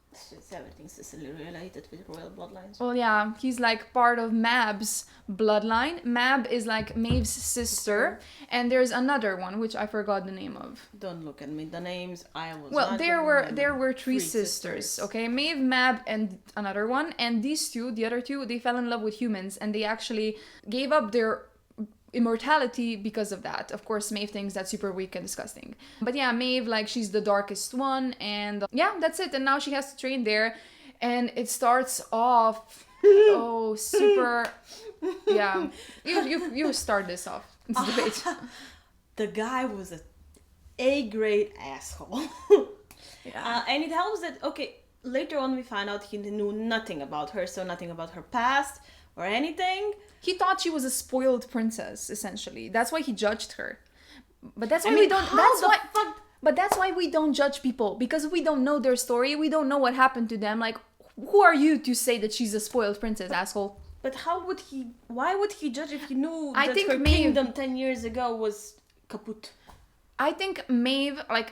Everything's distantly related with royal bloodlines. Well, yeah, he's like part of Mab's bloodline. Mab is like Maeve's sister, and there's another one which I forgot the name of. Don't look at me. The names I was. Well, not there were three sisters. Okay, Maeve, Mab, and another one. And these two, the other two, they fell in love with humans, and they actually gave up their immortality because of that. Of course, Maeve thinks that's super weak and disgusting. But yeah, Maeve, like, she's the darkest one, and yeah, that's it. And now she has to train there, and it starts off super. Yeah, you start this off. It's a debate. The guy was A-grade asshole. And it helps that, okay, later on we find out he knew nothing about her, so nothing about her past or anything. He thought she was a spoiled princess, essentially. That's why he judged her. But that's why I we mean, don't. how That's the why. fuck- But that's why we don't judge people, because we don't know their story. We don't know what happened to them. Like, who are you to say that she's a spoiled princess, asshole? But why would he judge if he knew I that think her Maeve- kingdom 10 years ago was kaput? I think Maeve, like,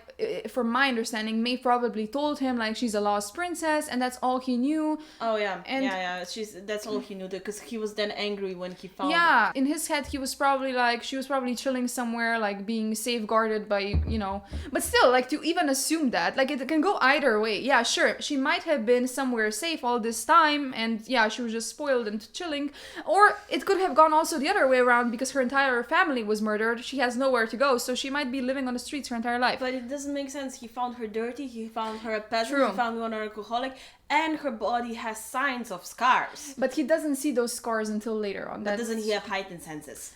from my understanding, Maeve probably told him, like, she's a lost princess, and that's all he knew. Oh, yeah. And- That's all he knew, because he was then angry when he found Yeah, in his head, he was probably like, she was probably chilling somewhere, like, being safeguarded by, you know. But still, like, to even assume that, like, it can go either way. Yeah, sure, she might have been somewhere safe all this time, and yeah, she was just spoiled and chilling. Or it could have gone also the other way around, because her entire family was murdered. She has nowhere to go, so she might be living on the streets her entire life. But it doesn't make sense. He found her dirty, he found her a peasant, True. he found her an alcoholic, and her body has signs of scars. But he doesn't see those scars until later on. But doesn't he have heightened senses?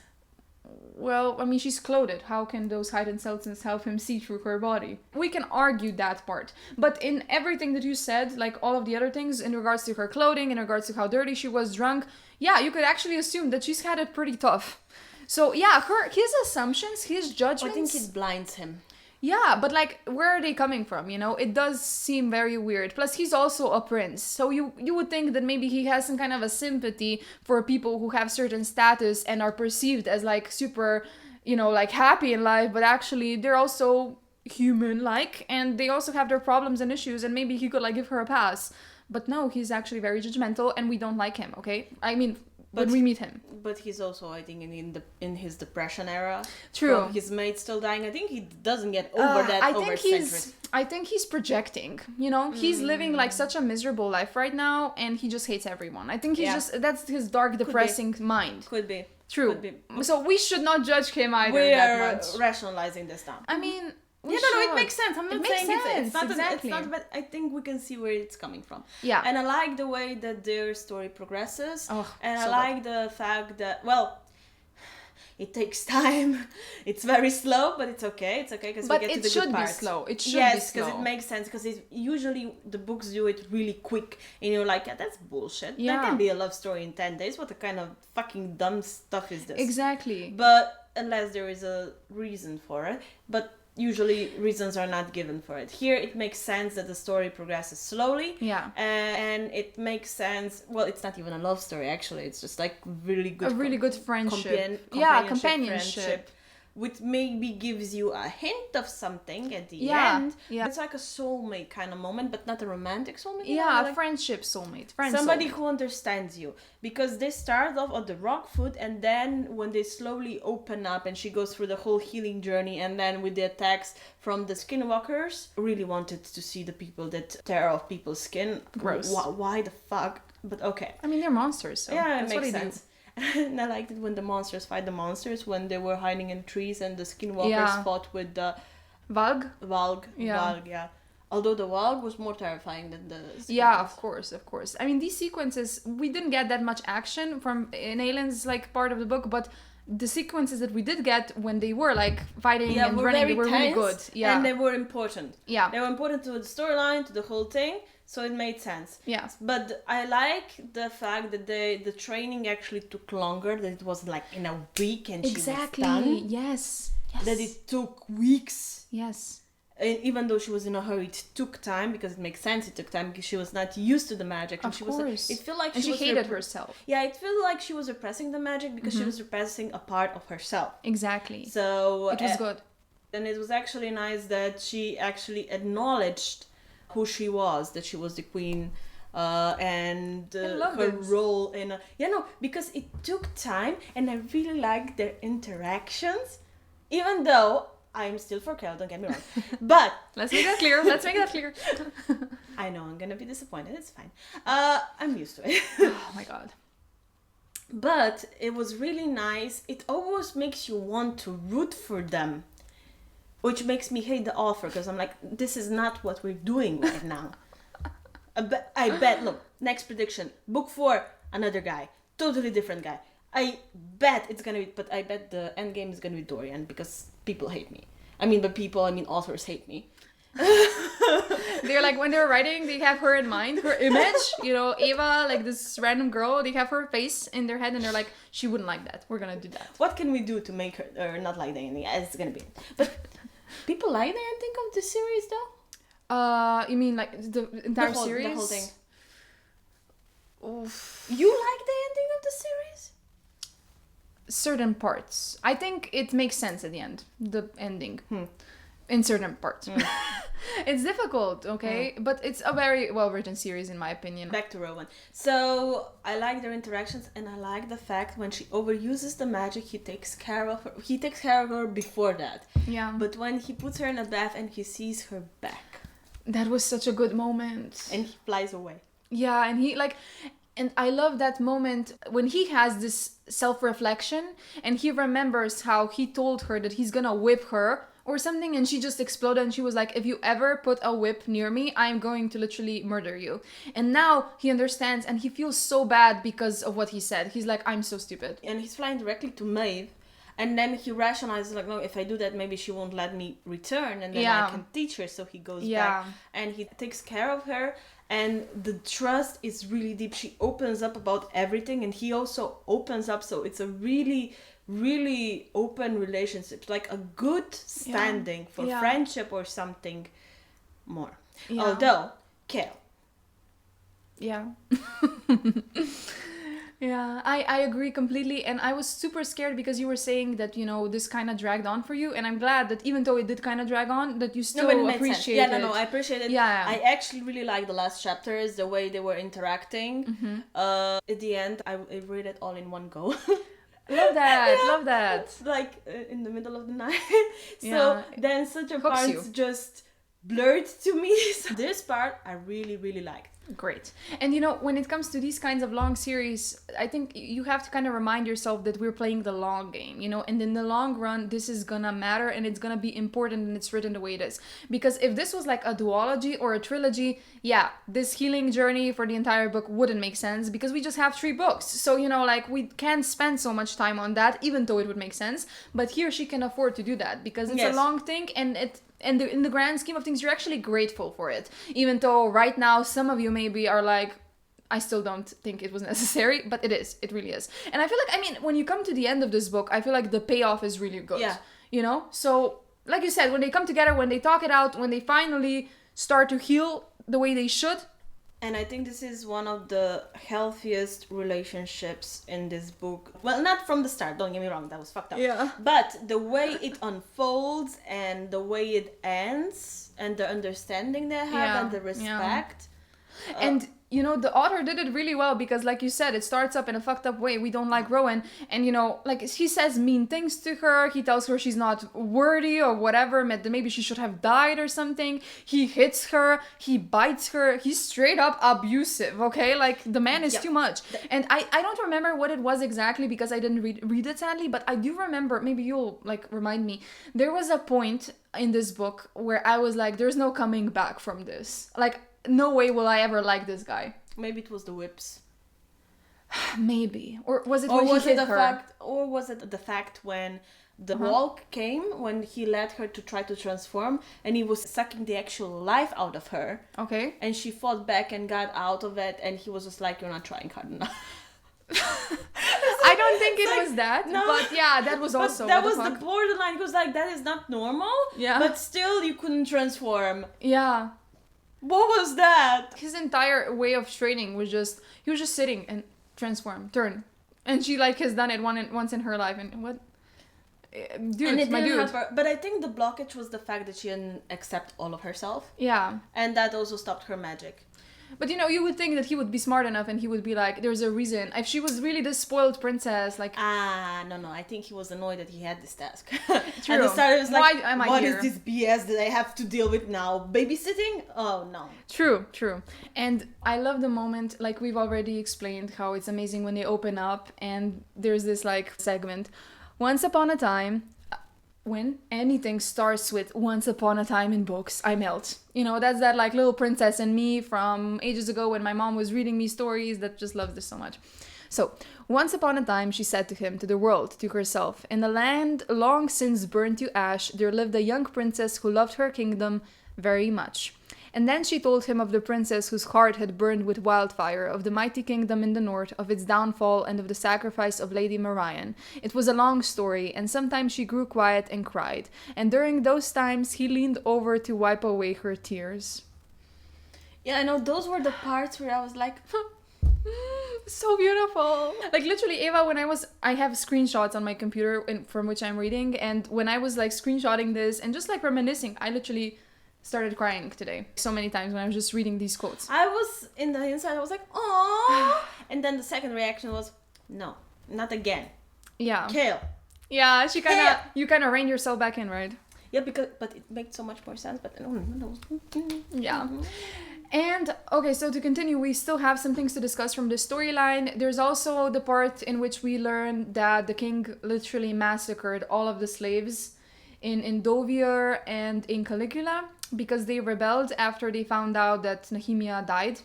Well, I mean, she's clothed. How can those heightened senses help him see through her body? We can argue that part. But in everything that you said, like all of the other things, in regards to her clothing, in regards to how dirty she was drunk, yeah, you could actually assume that she's had it pretty tough. So yeah, his assumptions, his judgments... I think it blinds him. Yeah, but like, where are they coming from, you know? It does seem very weird. Plus, he's also a prince. So you would think that maybe he has some kind of a sympathy for people who have certain status and are perceived as like super, you know, like happy in life, but actually they're also human-like and they also have their problems and issues, and maybe he could like give her a pass. But no, he's actually very judgmental and we don't like him, okay? I mean, when we meet him. But he's also, I think, in his depression era. True. From his mate still dying. I think he doesn't get over that I think he's projecting, you know? He's living like such a miserable life right now and he just hates everyone. I think he's that's his dark, depressing mind. Could be. True. Could be. So we should not judge him either We that are much. rationalizing this now. I mean... No, it makes sense. I'm not It makes saying sense, it's not exactly. it's not bad. I think we can see where it's coming from. Yeah. And I like the way that their story progresses. Oh, and so I like the fact that, well, it takes time. It's very slow, but it's okay. It's okay because we But get to it the should good be parts. slow. It should be Yes, slow. because it makes sense. Because usually the books do it really quick, and you're like, yeah, that's bullshit. Yeah. That can be a love story in 10 days. What kind of fucking dumb stuff is this? Exactly. But unless there is a reason for it. But usually reasons are not given for it. Here it makes sense that the story progresses slowly. Yeah. And it makes sense. Well, it's not even a love story actually. It's just like really good. A really good friendship. Companionship. Which maybe gives you a hint of something at the end. Yeah. It's like a soulmate kind of moment, but not a romantic soulmate. Yeah, like friendship soulmate. somebody who understands you. Because they start off on the rock foot, and then when they slowly open up and she goes through the whole healing journey, and then with the attacks from the skinwalkers, really wanted to see the people that tear off people's skin. Gross. Why the fuck? But okay. I mean, they're monsters, so Yeah, it that's what makes they sense. And I liked it when the monsters fight the monsters, when they were hiding in trees and the skinwalkers fought with the do. Valg? Valg. Yeah. Valg, yeah. Although the Valg was more terrifying than the Yeah, skinwalkers. of course. I mean, these sequences, we didn't get that much action from in Aelin's like part of the book, but the sequences that we did get when they were like fighting and were running, very they were really tense, good. Yeah. And they were important. Yeah. They were important to the storyline, to the whole thing, so it made sense. Yeah. But I like the fact that the training actually took longer, that it wasn't like in a week and Exactly. she was done. Yes. That it took weeks. Yes. And even though she was in a hurry, it took time, because it makes sense. It took time because she was not used to the magic. And Of she course. was. It felt like And she was hated herself. Yeah, it felt like she was repressing the magic because she was repressing a part of herself. Exactly. So It was good. And it was actually nice that she actually acknowledged who she was, that she was the queen, and loved her it. role in because it took time, and I really liked their interactions, even though I'm still for Chaol, don't get me wrong. But Let's make that clear. Let's make that clear. I know I'm gonna be disappointed, it's fine. I'm used to it. Oh my god. But it was really nice. It almost makes you want to root for them, which makes me hate the author, because I'm like, this is not what we're doing right now. I bet, look, next prediction. Book 4, another guy. Totally different guy. I bet it's gonna be, but I bet the end game is gonna be Dorian because people hate me. I mean, authors hate me. They're like, when they're writing, they have her in mind, her image, Eva, like this random girl, they have her face in their head and they're like, she wouldn't like that. We're gonna do that. What can we do to make her not like the ending? Yeah, it's gonna be. But people like the ending of the series though? You mean like the entire series? The whole thing. Oof. You like the ending of the series? Certain parts. I think it makes sense at the end, the ending. In certain parts. It's difficult, okay? But it's a very well-written series, in my opinion. Back to Rowan. So, I like their interactions, and I like the fact when she overuses the magic, he takes care of her. He takes care of her before that. Yeah. But when he puts her in a bath and he sees her back. That was such a good moment. And he flies away. Yeah, and I love that moment when he has this self-reflection and he remembers how he told her that he's gonna whip her or something, and she just exploded and she was like, if you ever put a whip near me, I'm going to literally murder you. And now he understands and he feels so bad because of what he said. He's like, I'm so stupid. And he's flying directly to Maeve, and then he rationalizes like, no, if I do that, maybe she won't let me return, and then I can teach her. So he goes back and he takes care of her, and the trust is really deep. She opens up about everything and he also opens up, so it's a really open relationship, like a good standing for friendship or something more. Although Chaol, I agree completely, and I was super scared because you were saying that this kind of dragged on for you, and I'm glad that even though it did kind of drag on, that you still appreciate it. I appreciate it. I actually really like the last chapters, the way they were interacting. At the end, I read it all in one go. Love that. Like in the middle of the night. So then such a parts just blurred to me. So this part I really liked. Great. And when it comes to these kinds of long series, I think you have to kind of remind yourself that we're playing the long game, and in the long run, this is gonna matter and it's gonna be important and it's written the way it is. Because if this was like a duology or a trilogy, this healing journey for the entire book wouldn't make sense because we just have 3 books. So, we can't spend so much time on that, even though it would make sense. But here she can afford to do that because it's a long thing and in the grand scheme of things, you're actually grateful for it. Even though right now, some of you maybe are like, I still don't think it was necessary, but it is. It really is. And I feel like, when you come to the end of this book, I feel like the payoff is really good. Yeah. So, like you said, when they come together, when they talk it out, when they finally start to heal the way they should. And I think this is one of the healthiest relationships in this book. Well, not from the start, don't get me wrong, that was fucked up. Yeah. But the way it unfolds and the way it ends and the understanding they have and the respect. And the author did it really well because, like you said, it starts up in a fucked up way. We don't like Rowan. And, he says mean things to her. He tells her she's not worthy or whatever. Maybe she should have died or something. He hits her. He bites her. He's straight up abusive, okay? Like, the man is too much. And I don't remember what it was exactly because I didn't read it, sadly. But I do remember, maybe you'll, remind me. There was a point in this book where I was like, there's no coming back from this. Like, no way will I ever like this guy. Maybe it was the whips. Maybe. Or was it when he hit her? Or was it the fact when the walk came, when he led her to try to transform, and he was sucking the actual life out of her. Okay. And she fought back and got out of it, and he was just like, you're not trying hard enough. I don't think it was that, but that was also. That was the borderline. He was like, that is not normal. Yeah. But still, you couldn't transform. Yeah. What was that? His entire way of training was he was just sitting and transform, turn. And she has done it once in her life. And what? Dude, and it my didn't dude. help her. But I think the blockage was the fact that she didn't accept all of herself. Yeah. And that also stopped her magic. But you would think that he would be smart enough and he would be like, there's a reason. If she was really this spoiled princess, like... No. I think he was annoyed that he had this task. True. At the start, it was like, why am I what here? is this BS that I have to deal with now? Babysitting? Oh, no. True. And I love the moment, like we've already explained, how it's amazing when they open up and there's this, segment. Once upon a time... When anything starts with once upon a time in books, I melt. That's that little princess in me from ages ago when my mom was reading me stories that just loves this so much. So, once upon a time, she said to him, to the world, to herself, in a land long since burned to ash, there lived a young princess who loved her kingdom very much. And then she told him of the princess whose heart had burned with wildfire, of the mighty kingdom in the north, of its downfall, and of the sacrifice of Lady Marion. It was a long story, and sometimes she grew quiet and cried. And during those times, he leaned over to wipe away her tears. Yeah, I know, those were the parts where I was like, So beautiful. Like literally, Eva, when I have screenshots on my computer from which I'm reading, and when I was like screenshotting this and just like reminiscing, I literally started crying today so many times when I was just reading these quotes. I was in the inside, I was like, oh, and then the second reaction was, no, not again. Yeah. Chaol. Yeah, you kind of reined yourself back in, right? Yeah, but it makes so much more sense, but no. Yeah. And, okay, so to continue, we still have some things to discuss from the storyline. There's also the part in which we learn that the king literally massacred all of the slaves in Dovier and in Caligula because they rebelled after they found out that Nehemia died.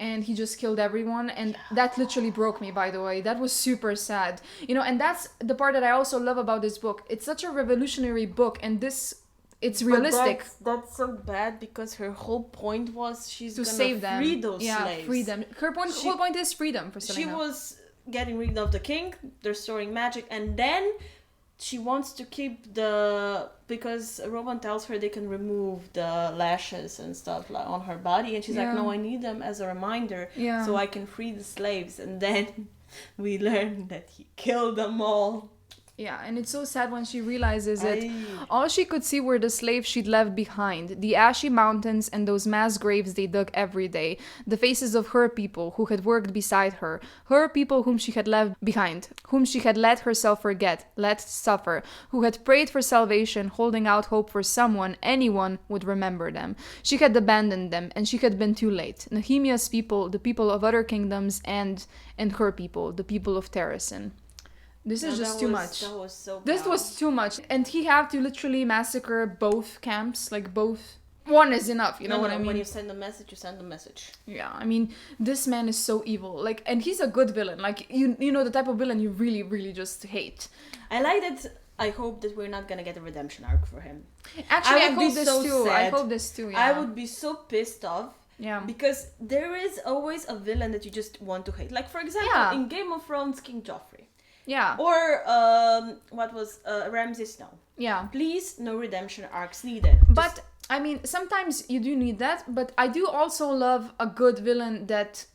And he just killed everyone. And that literally broke me, by the way. That was super sad. And that's the part that I also love about this book. It's such a revolutionary book. And it's realistic. That's so bad because her whole point was she's to gonna save them. Free those slaves. Free them. Her whole point is freedom for Celaena. She was getting rid of the king, they're storing magic, and then she wants to keep because Rowan tells her they can remove the lashes and stuff like on her body, and she's like, no, I need them as a reminder so I can free the slaves. And then we learn that he killed them all. Yeah, and it's so sad when she realizes that all she could see were the slaves she'd left behind, the ashy mountains and those mass graves they dug every day, the faces of her people who had worked beside her, her people whom she had left behind, whom she had let herself forget, let suffer, who had prayed for salvation, holding out hope for anyone would remember them. She had abandoned them, and she had been too late. Nehemia's people, the people of other kingdoms, and her people, the people of Terrasin. This is just too much. That was so bad. This was too much. And he had to literally massacre both camps. Like both. One is enough, you know what I mean? When you send a message, you send a message. Yeah, I mean, this man is so evil. Like, and he's a good villain. Like, you know the type of villain you really, really just hate. I like that. I hope that we're not gonna get a redemption arc for him. Actually, I hope this too. Sad. I hope this too, yeah. I would be so pissed off. Yeah. Because there is always a villain that you just want to hate. Like, for example, in Game of Thrones, King Joffrey. Yeah. Or Ramsay Snow. Yeah. Please, no redemption arcs needed. But I mean, sometimes you do need that. But I do also love a good villain that,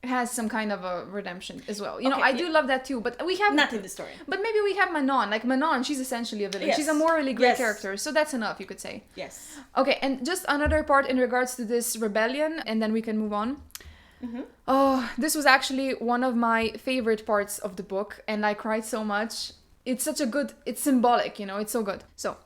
has some kind of a redemption as well. I do love that too. But we have not in the story. But maybe we have Manon. Like Manon, she's essentially a villain. Yes. She's a morally great character. So that's enough, you could say. Yes. Okay, and just another part in regards to this rebellion, and then we can move on. Mm-hmm. Oh, this was actually one of my favorite parts of the book, and I cried so much. It's symbolic, it's so good. So,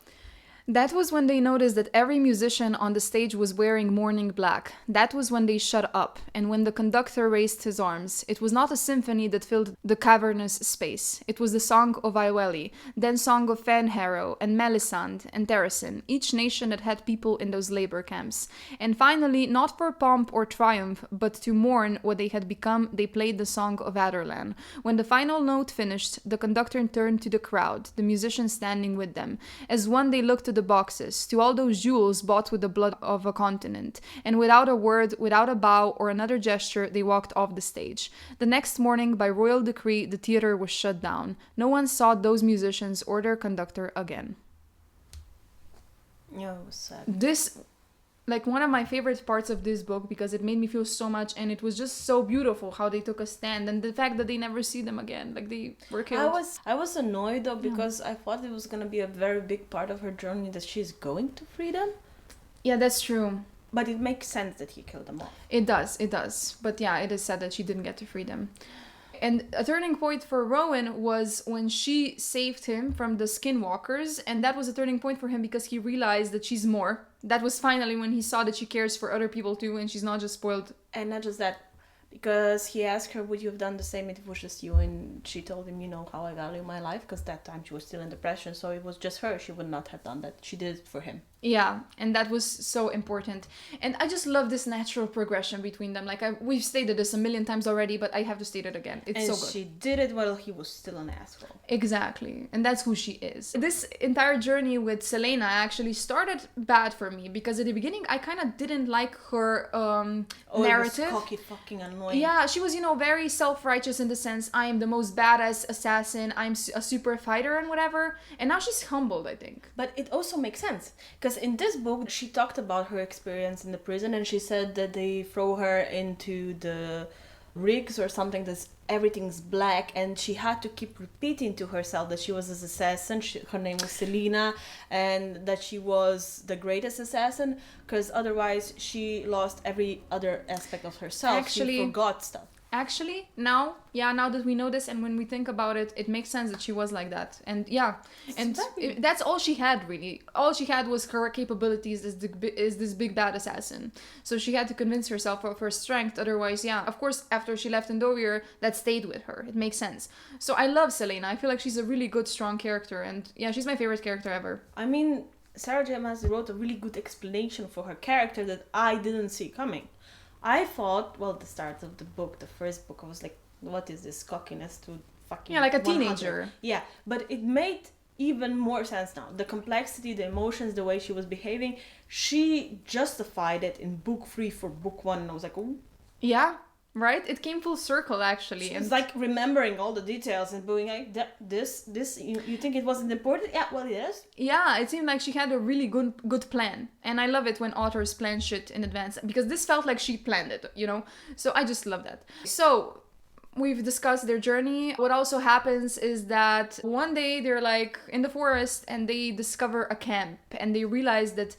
that was when they noticed that every musician on the stage was wearing mourning black. That was when they shut up, and when the conductor raised his arms. It was not a symphony that filled the cavernous space. It was the song of Iweli, then song of Fenharrow, and Melisande, and Terrasin, each nation that had people in those labor camps. And finally, not for pomp or triumph, but to mourn what they had become, they played the song of Adarlan. When the final note finished, the conductor turned to the crowd, the musicians standing with them. As one they looked to the boxes, to all those jewels bought with the blood of a continent, and without a word, without a bow or another gesture, they walked off the stage. The next morning, by royal decree, the theater was shut down. No one saw those musicians or their conductor again. Yeah, it was sad. This, one of my favorite parts of this book, because it made me feel so much, and it was just so beautiful how they took a stand, and the fact that they never see them again, they were killed. I was annoyed though, because I thought it was gonna be a very big part of her journey that she's going to freedom. Yeah, that's true. But it makes sense that he killed them all. It does. But yeah, it is sad that she didn't get to freedom. And a turning point for Rowan was when she saved him from the skinwalkers, and that was a turning point for him because he realized that she's more. That was finally when he saw that she cares for other people too, and she's not just spoiled. And not just that, because he asked her, would you have done the same if it was just you? And she told him, how I value my life, because that time she was still in depression, so it was just her. She would not have done that. She did it for him. Yeah, and that was so important. And I just love this natural progression between them. Like we've stated this a million times already, but I have to state it again. It's And so good. she did it while he was still an asshole. Exactly. And that's who she is. This entire journey with Celaena actually started bad for me because at the beginning I kind of didn't like her narrative. It was cocky, fucking annoying. Yeah, she was, very self-righteous in the sense I am the most badass assassin, I'm a super fighter and whatever. And now she's humbled, I think. But it also makes sense. Because in this book, she talked about her experience in the prison and she said that they throw her into the rigs or something that's everything's black, and she had to keep repeating to herself that she was an assassin. Her name was Celaena, and that she was the greatest assassin, because otherwise she lost every other aspect of herself. Actually, she forgot stuff. Actually, now that we know this and when we think about it, it makes sense that she was like that. And that's all she had, really. All she had was her capabilities as this big bad assassin. So she had to convince herself of her strength. Otherwise, of course, after she left Endorier, that stayed with her. It makes sense. So I love Celaena. I feel like she's a really good, strong character. And yeah, she's my favorite character ever. I mean, Sarah J. Maas wrote a really good explanation for her character that I didn't see coming. I thought, the start of the book, the first book, I was like, what is this cockiness to fucking... Yeah, like a 100? teenager. Yeah, but it made even more sense now. The complexity, the emotions, the way she was behaving, she justified it in book 3 for book 1, and I was like, oh. Yeah, right? It came full circle, actually. It's like remembering all the details and being like, this, you think it wasn't important? Yeah, well, it is. Yeah, it seemed like she had a really good plan. And I love it when authors plan shit in advance, because this felt like she planned it, So I just love that. So we've discussed their journey. What also happens is that one day they're like in the forest and they discover a camp and they realize that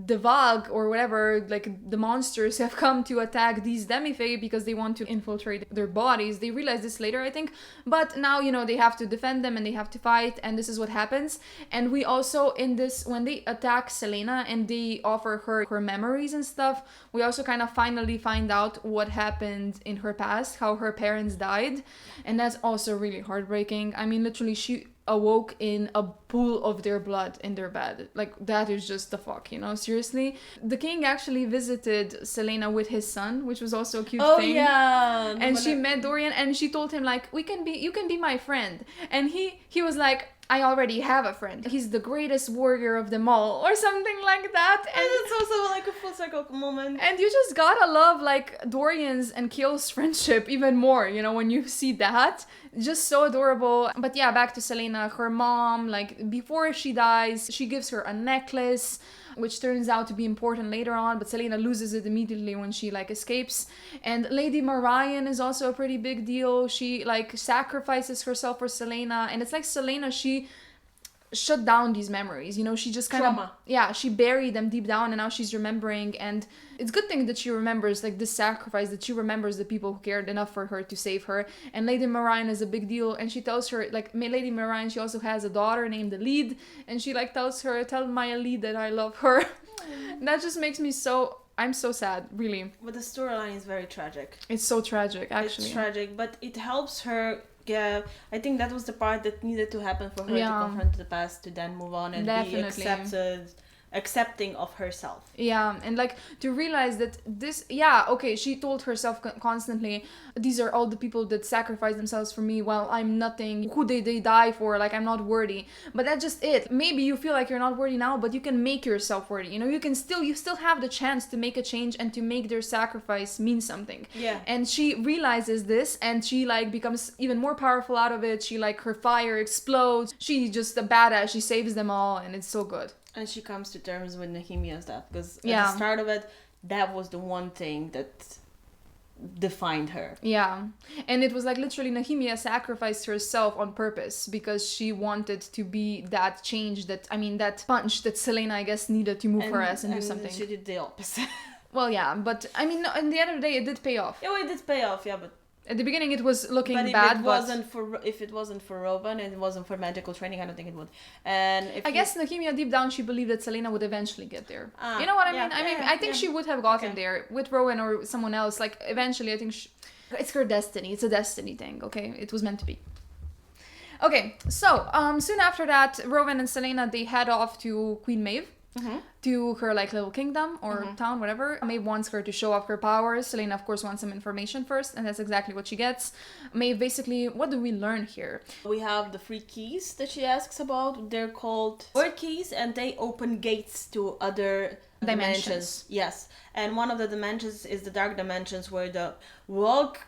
the Vag or whatever, like the monsters have come to attack these demi-fae because they want to infiltrate their bodies. They realize this later, I think. But now, they have to defend them and they have to fight, and this is what happens. And we also, in this, when they attack Celaena and they offer her memories and stuff, we also kind of finally find out what happened in her past, how her parents died. And that's also really heartbreaking. I mean, literally, she awoke in a pool of their blood in their bed. Like, that is just the fuck, seriously. The king actually visited Celaena with his son, which was also a cute thing. Oh yeah. And she met Dorian and she told him like, you can be my friend. And he was like, I already have a friend. He's the greatest warrior of them all, or something like that. And it's also like a full circle moment. And you just gotta love like Dorian's and Chaol's friendship even more, when you see that. Just so adorable. But yeah, back to Celaena. Her mom, like before she dies, she gives her a necklace, which turns out to be important later on, but Celaena loses it immediately when she like escapes. And Lady Marion is also a pretty big deal. She like sacrifices herself for Celaena, and it's like Celaena, she shut down these memories, she just kind of she buried them deep down, and now she's remembering. And it's a good thing that she remembers like this sacrifice, that she remembers the people who cared enough for her to save her. And Lady Marion is a big deal, and she tells her, like, Lady Marion, she also has a daughter named Elide, and she like tells her, tell my Elide that I love her. That just makes me I'm so sad, really. But the storyline is very tragic. It's so tragic, actually. It's tragic, but it helps her. Yeah, I think that was the part that needed to happen for her to confront the past, to then move on and be accepting of herself. Yeah, and like to realize that this, she told herself constantly, these are all the people that sacrifice themselves for me while I'm nothing. Who they die for? Like, I'm not worthy. But that's just it. Maybe you feel like you're not worthy now, but you can make yourself worthy. You still have the chance to make a change and to make their sacrifice mean something. Yeah. And she realizes this, and she like becomes even more powerful out of it. She like, her fire explodes. She's just a badass. She saves them all, and it's so good. And she comes to terms with Nehemiah's death, because at the start of it, that was the one thing that defined her. Yeah. And it was like literally Nehemiah sacrificed herself on purpose because she wanted to be that change, that punch that Celaena, I guess, needed to move her ass and do something. She did the opposite. Well, yeah, but I mean, in the end of the day, it did pay off. Yeah, well, it did pay off, but at the beginning it was looking bad, if it wasn't for Rowan and it wasn't for magical training, I don't think it would. And I guess Nehemiah deep down, she believed that Celaena would eventually get there. You know what I mean? I think she would have gotten there with Rowan or someone else. Like, eventually, I think it's her destiny. It's a destiny thing, okay? It was meant to be. Okay, so soon after that, Rowan and Celaena, they head off to Queen Maeve. to her like little kingdom or town, whatever. Maeve wants her to show off her powers. Celaena, of course, wants some information first, and that's exactly what she gets. Maeve basically, what do we learn here? We have the 3 keys that she asks about. They're called word keys, and they open gates to other dimensions. Yes, and one of the dimensions is the dark dimensions where the Vargs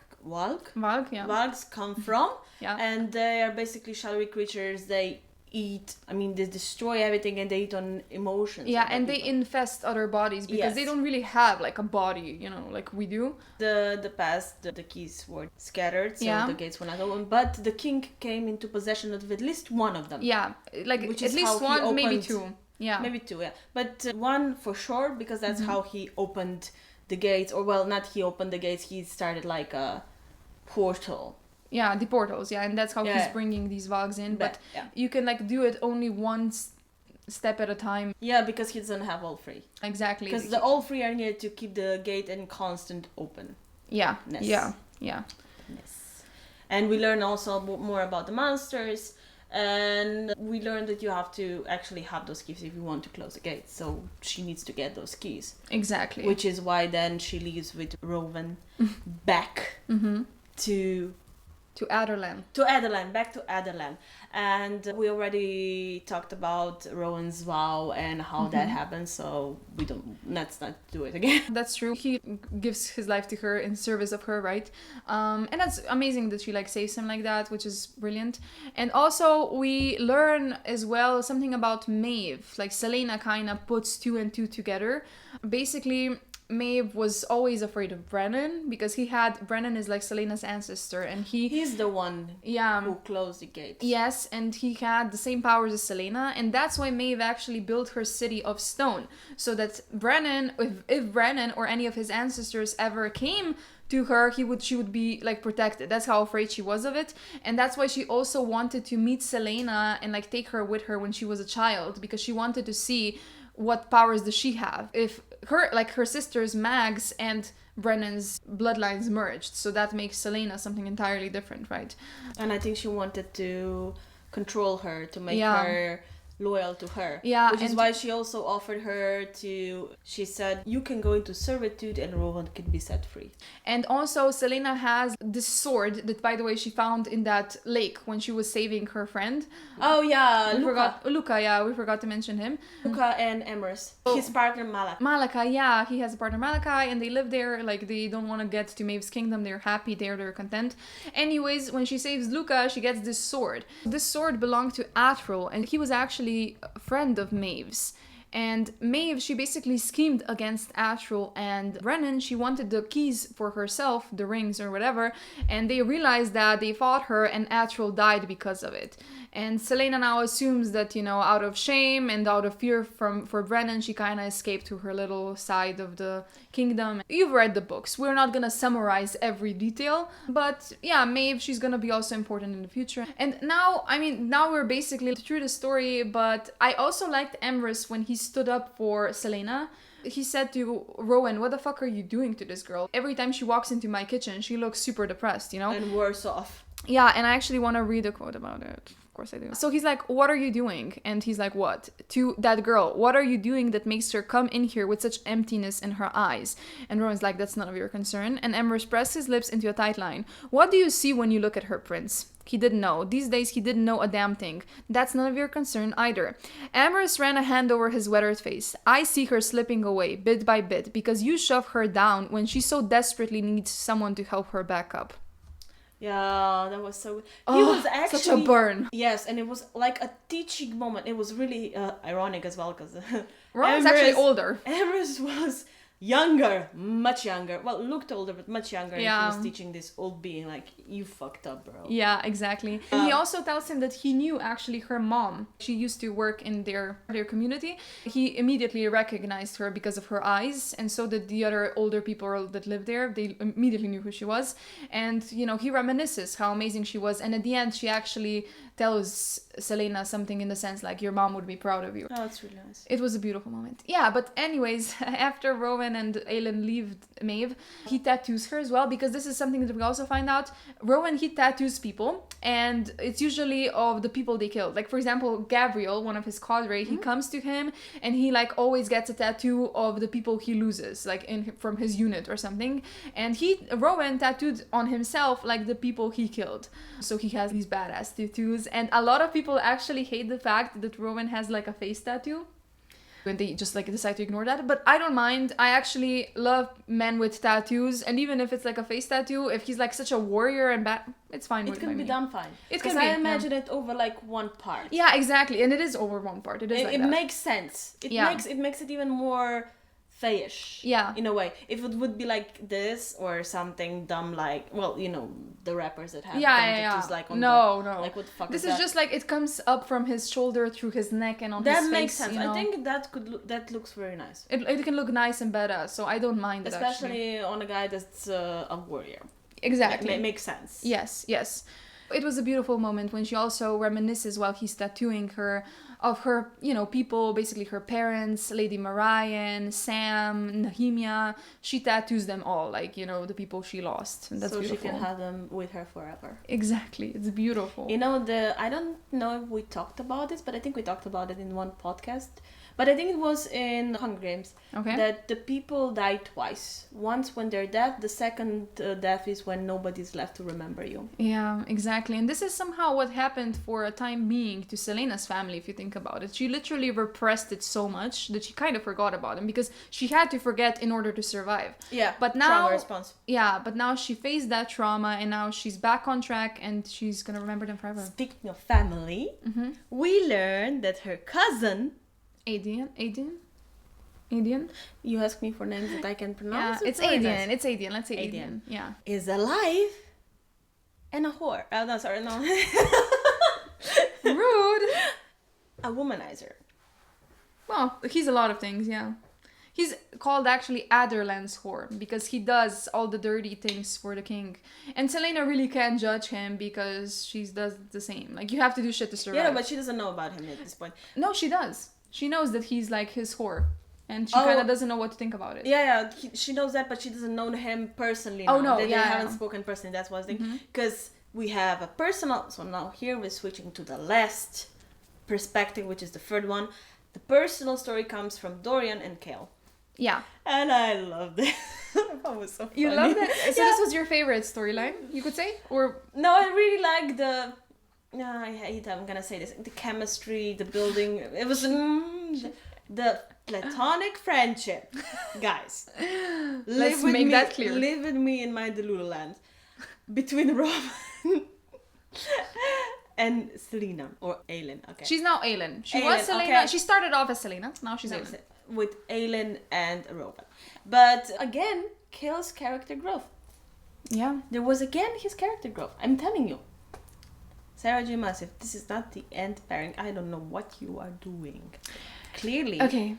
come from. Yeah. And they are basically shadowy creatures. They eat, they destroy everything, and they eat on emotions. Yeah, and they infest other bodies because they don't really have like a body, like we do. The past, the keys were scattered, so the gates were not open, but the king came into possession of at least one of them. Yeah, like which at is least how one, he opened, maybe 2. Yeah. Maybe 2, yeah. But one for sure, because that's how he opened the gates, or well, not he opened the gates, he started like a portal. Yeah, the portals, and that's how he's bringing these Vargs in. But you can like do it only one step at a time. Yeah, because he doesn't have all 3. Exactly. Because all 3 are needed to keep the gate in constant open. Yeah. Yes. And we learn also more about the monsters. And we learned that you have to actually have those keys if you want to close the gate. So she needs to get those keys. Exactly. Which is why then she leaves with Rowan back to Aderlan. Back to Aderlan. And we already talked about Rowan's vow and how that happened, so let's not do it again. That's true. He gives his life to her in service of her, right? And that's amazing that she like saves him like that, which is brilliant. And also we learn as well something about Maeve. Like Celaena kind of puts 2 and 2 together. Basically, Maeve was always afraid of Brennan because Brennan is like Celaena's ancestor, and he's the one who closed the gate. Yes, and he had the same powers as Celaena, and that's why Maeve actually built her city of stone, so that Brennan, if Brennan or any of his ancestors ever came to her, she would be like protected. That's how afraid she was of it, and that's why she also wanted to meet Celaena and like take her with her when she was a child, because she wanted to see what powers does she have if her sisters Mags and Brennan's bloodlines merged. So that makes Celaena something entirely different, right? And I think she wanted to control her, to make her loyal to her. Yeah. Which is why she also offered her she said, you can go into servitude and Rowan can be set free. And also Celaena has this sword that, by the way, she found in that lake when she was saving her friend. Oh yeah, Luca, we forgot to mention him. Luca and Emrys. His partner Malak. Malaka, yeah, he has a partner Malachi, and they live there. Like, they don't want to get to Maeve's kingdom. They're happy there, they're content. Anyways, when she saves Luca, she gets this sword. This sword belonged to Atril, and he was actually a friend of Maeve's. And Maeve, she basically schemed against Atril and Brennan. She wanted the keys for herself, the rings or whatever, and they realized that they fought her and Atril died because of it. And Celaena now assumes that, out of shame and out of fear for Brennan, she kind of escaped to her little side of the kingdom. You've read the books. We're not gonna summarize every detail, but yeah, Maeve, she's gonna be also important in the future. And now we're basically through the story, but I also liked Emrys when he stood up for Celaena. He said to Rowan, what the fuck are you doing to this girl? Every time she walks into my kitchen, she looks super depressed, And worse off. Yeah, and I actually want to read a quote about it. Of course I do. So he's like, what are you doing? And he's like, what? To that girl, what are you doing that makes her come in here with such emptiness in her eyes? And Rowan's like, that's none of your concern. And Emrys pressed his lips into a tight line. What do you see when you look at her, Prince? He didn't know. These days he didn't know a damn thing. That's none of your concern either. Emrys ran a hand over his weathered face. I see her slipping away, bit by bit, because you shove her down when she so desperately needs someone to help her back up. Yeah, that was so... He was actually... Such a burn. Yes, and it was like a teaching moment. It was really ironic as well, because... Rowan's actually older. Emrys was younger, much younger. Well, looked older, but much younger. Yeah. And he was teaching this old being, like, you fucked up, bro. Yeah, exactly. And he also tells him that he knew actually her mom. She used to work in their community. He immediately recognized her because of her eyes, and so did the other older people that lived there. They immediately knew who she was. And, he reminisces how amazing she was. And at the end, she actually tells Celaena something in the sense like, your mom would be proud of you. Oh, that's really nice. It was a beautiful moment. Yeah, but anyways, after Rowan Rowan and Aelin leave Maeve, he tattoos her as well, because this is something that we also find out. Rowan, he tattoos people, and it's usually of the people they killed. Like, for example, Gabriel, one of his cadre, he comes to him and he like always gets a tattoo of the people he loses, like from his unit or something. And Rowan tattooed on himself like the people he killed. So he has these badass tattoos, and a lot of people actually hate the fact that Rowan has like a face tattoo, when they just like decide to ignore that. But I don't mind. I actually love men with tattoos, and even if it's like a face tattoo, if he's like such a warrior and it's fine. It can be done fine. It can be. I imagine it over like one part. Yeah, exactly, and it is over one part. It makes sense. It makes it even more fayish. Yeah. In a way, if it would be like this or something dumb, like, well, you know, the rappers that have tattoos like on no. Like, what the fuck this is is that? just like it comes up from his shoulder through his neck and on that his face. That makes sense. You know? I think that looks very nice. It can look nice and badass, so I don't mind it. Especially on a guy that's a warrior. Exactly. It makes sense. Yes. It was a beautiful moment when she also reminisces while he's tattooing her of her, you know, people, basically her parents, Lady Marion, Sam, Nehemia. She tattoos them all, like, you know, the people she lost. And that's beautiful. She can have them with her forever. Exactly. It's beautiful. You know, I don't know if we talked about this, but I think we talked about it in one podcast. But I think it was in Hunger Games. Okay. That the people die twice. Once when they're dead, the second death is when nobody's left to remember you. Yeah, exactly. And this is somehow what happened for a time being to Celaena's family, if you think about it. She literally repressed it so much that she kind of forgot about him, because she had to forget in order to survive. Yeah, but now, trauma response. Yeah, but now she faced that trauma, and now she's back on track, and she's gonna remember them forever. Speaking of family, we learned that her cousin... Adian? You ask me for names that I can pronounce. Yeah, it's Adian. It's Adian. Let's say Adian. Yeah. Is alive and a whore. Oh, no, sorry, no. Rude. A womanizer. Well, he's a lot of things, yeah. He's called actually Adderland's whore because he does all the dirty things for the king. And Celaena really can't judge him because she does the same. Like, you have to do shit to survive. Yeah, but she doesn't know about him at this point. No, she does. She knows that he's like his whore. And she kind of doesn't know what to think about it. Yeah, she knows that, but she doesn't know him personally. Now. Oh, no, they haven't spoken personally, that's what I think. Because we have a personal... So now here we're switching to the last perspective, which is the third one. The personal story comes from Dorian and Chaol. Yeah. And I loved it. That was so funny. You loved it? So this was your favorite storyline, you could say? Or... No, I really like the... No, I hate I'm gonna say this. The chemistry, the building. It was... the platonic friendship. Guys. Let's make that clear. Live with me in my Delulu land. Between Rowan and Celaena. Or Aelin, okay. She's now Aelin. She was Celaena. Okay. She started off as Celaena. Now she's Aelin. With Aelin and Rowan. But again, Chaol's character growth. Yeah. There was again his character growth. I'm telling you. Sarah J. Maas, if this is not the end pairing, I don't know what you are doing. Clearly. Okay.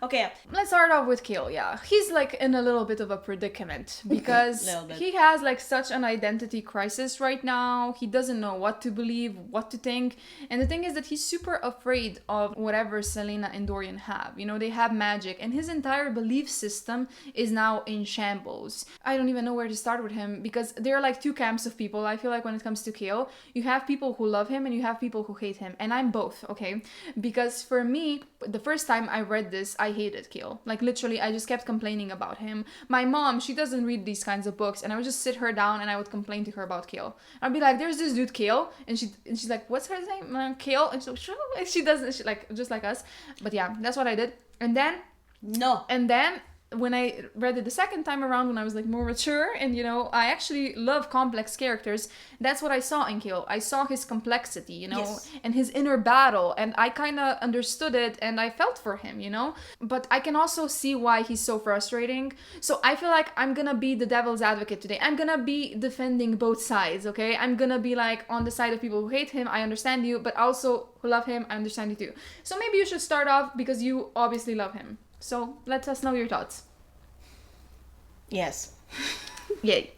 Okay. Let's start off with Chaol, yeah. He's like in a little bit of a predicament because he has like such an identity crisis right now. He doesn't know what to believe, what to think. And the thing is that he's super afraid of whatever Celaena and Dorian have. You know, they have magic and his entire belief system is now in shambles. I don't even know where to start with him because there are like two camps of people. I feel like when it comes to Chaol, you have people who love him and you have people who hate him. And I'm both, okay? Because for me, the first time I read this, I hated Chaol. Like literally, I just kept complaining about him. My mom, she doesn't read these kinds of books, and I would just sit her down and I would complain to her about Chaol. I'd be like, "There's this dude Chaol," and she's like, "What's her name? Chaol?" And she doesn't like just like us. But yeah, that's what I did. And then when I read it the second time around, when I was like more mature and, you know, I actually love complex characters, that's what I saw in Chaol. I saw his complexity, you know, and his inner battle, and I kind of understood it and I felt for him, you know, but I can also see why he's so frustrating. So I feel like I'm gonna be the devil's advocate today. I'm gonna be defending both sides, okay? I'm gonna be like on the side of people who hate him, I understand you, but also who love him, I understand you too. So maybe you should start off because you obviously love him. So let us know your thoughts. Yes. Yay.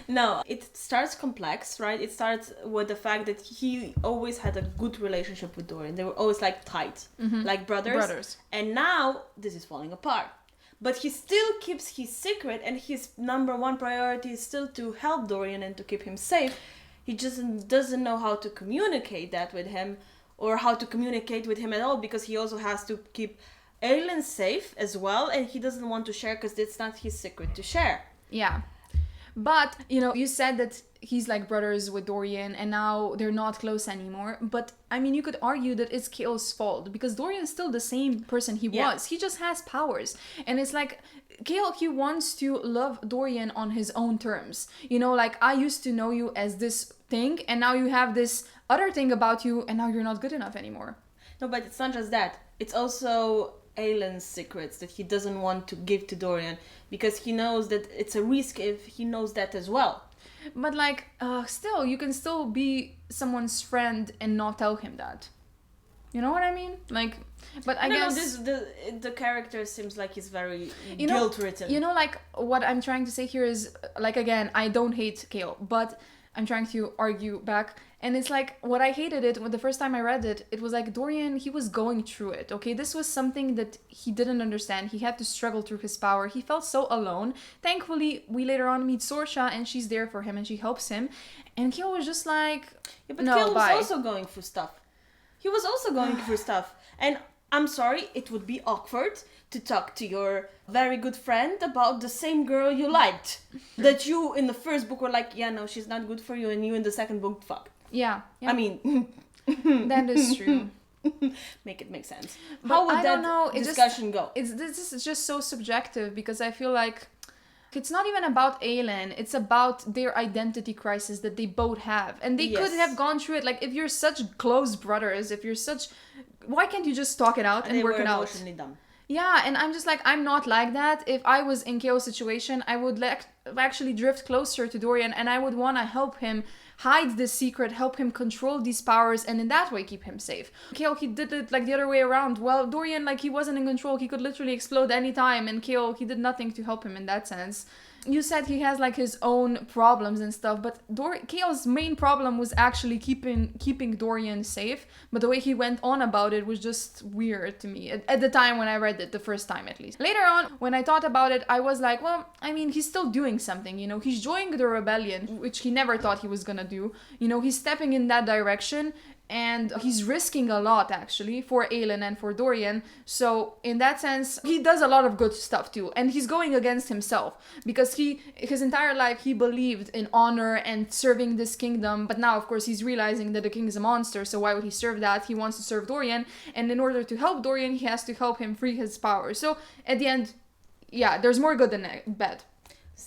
No, it starts complex, right? It starts with the fact that he always had a good relationship with Dorian. They were always like tight, like brothers. And now this is falling apart. but he still keeps his secret, and his number one priority is still to help Dorian and to keep him safe. He just doesn't know how to communicate that with him, or how to communicate with him at all, because he also has to keep Aelin safe as well, and he doesn't want to share because it's not his secret to share. Yeah. But, you know, you said that he's like brothers with Dorian and now they're not close anymore. But, I mean, you could argue that it's Chaol's fault because Dorian's still the same person he was. He just has powers. And it's like, Chaol, he wants to love Dorian on his own terms. You know, like, I used to know you as this thing and now you have this other thing about you and now you're not good enough anymore. No, but it's not just that. It's also Aelin's secrets that he doesn't want to give to Dorian because he knows that it's a risk if he knows that as well. But like, still, you can still be someone's friend and not tell him that. You know what I mean? Like, but I guess the character seems like he's very guilt-ridden. You know, like what I'm trying to say here is, like, again, I don't hate Chaol, but I'm trying to argue back. And it's like, what I hated it, when the first time I read it, it was like Dorian, he was going through it, okay? This was something that he didn't understand. He had to struggle through his power. He felt so alone. Thankfully, we later on meet Sorsha, and she's there for him, and she helps him. And Chaol was just like, yeah, but no, Chaol was bye. also going through stuff. He was also going through stuff. And I'm sorry, it would be awkward to talk to your very good friend about the same girl you liked. That you, in the first book, were like, yeah, no, she's not good for you, and you in the second book, fuck. Yeah. I mean... that is true. Make it make sense. But how would I that don't know, discussion go? This is just so subjective because I feel like it's not even about Aelin. It's about their identity crisis that they both have. And they could have gone through it. Like, if you're such close brothers, if you're such... Why can't you just talk it out and work it out? Emotionally dumb. Yeah, and I'm just like, I'm not like that. If I was in Chaol's situation, I would actually drift closer to Dorian and I would want to help him hide this secret, help him control these powers, and in that way keep him safe. Chaol, he did it like the other way around. Well, Dorian, like, he wasn't in control. He could literally explode anytime, and Chaol, he did nothing to help him in that sense. You said he has like his own problems and stuff, but Chaol's main problem was actually keeping Dorian safe. But the way he went on about it was just weird to me at the time when I read it, the first time at least. Later on, when I thought about it, I was like, well, I mean, he's still doing something, you know. He's joining the rebellion, which he never thought he was gonna do. You know, he's stepping in that direction. And he's risking a lot, actually, for Aelin and for Dorian. So, in that sense, he does a lot of good stuff, too. And he's going against himself. Because his entire life, he believed in honor and serving this kingdom. But now, of course, he's realizing that the king is a monster. So why would he serve that? He wants to serve Dorian. And in order to help Dorian, he has to help him free his power. So, at the end, yeah, there's more good than bad.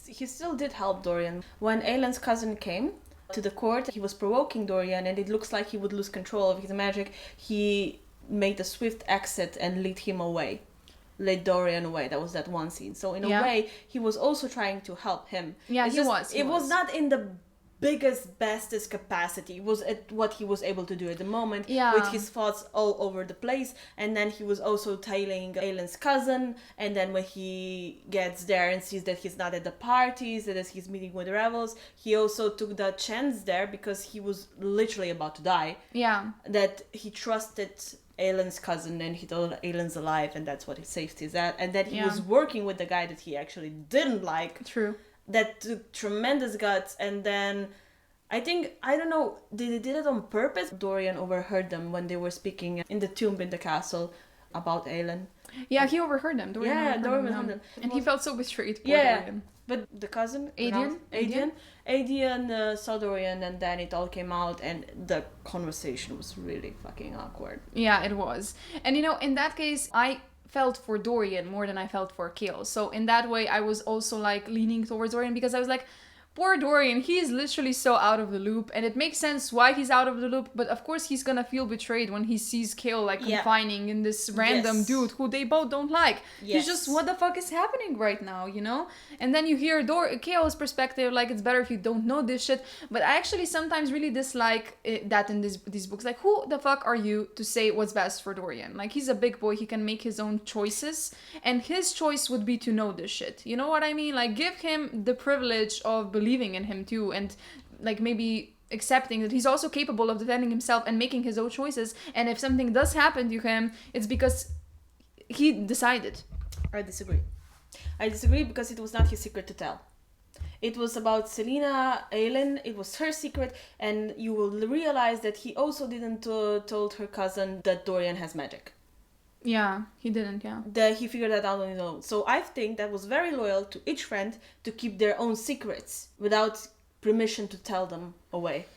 He still did help Dorian. When Aelin's cousin came to the court, he was provoking Dorian and it looks like he would lose control of his magic. He made a swift exit and led Dorian away. That was that one scene. So in a way, he was also trying to help him. Yeah, It was not in the biggest, bestest capacity. It was at what he was able to do at the moment, with his thoughts all over the place. And then he was also tailing Aelin's cousin. And then when he gets there and sees that he's not at the parties, that he's meeting with the rebels, he also took the chance there because he was literally about to die. Yeah. That he trusted Aelin's cousin and he told Aelin's alive and that's what his safety is at. And that he was working with the guy that he actually didn't like. True. That took tremendous guts. And then I think, I don't know, they did it on purpose. Dorian overheard them when they were speaking in the tomb in the castle about Aelin. Yeah, he overheard them. Dorian overheard them. And he felt so betrayed. Dorian. But the cousin, Adian saw Dorian and then it all came out and the conversation was really fucking awkward. Yeah, it was. And you know, in that case, I felt for Dorian more than I felt for Chaol. So in that way, I was also like leaning towards Dorian because I was like, poor Dorian, he is literally so out of the loop, and it makes sense why he's out of the loop, but of course he's gonna feel betrayed when he sees Chaol like confining in this random dude who they both don't like. He's just, what the fuck is happening right now, you know? And then you hear Chaol's perspective, like, it's better if you don't know this shit, but I actually sometimes really dislike that in these books. Like, who the fuck are you to say what's best for Dorian? Like, he's a big boy, he can make his own choices, and his choice would be to know this shit. You know what I mean? Like, give him the privilege of believing in him too, and like maybe accepting that he's also capable of defending himself and making his own choices, and if something does happen to him, it's because he decided. I disagree. I disagree because it was not his secret to tell. It was about Celaena, Aelin, it was her secret, and you will realize that he also didn't told her cousin that Dorian has magic. Yeah, he didn't, yeah. That he figured that out on his own. So I think that was very loyal to each friend to keep their own secrets without permission to tell them away.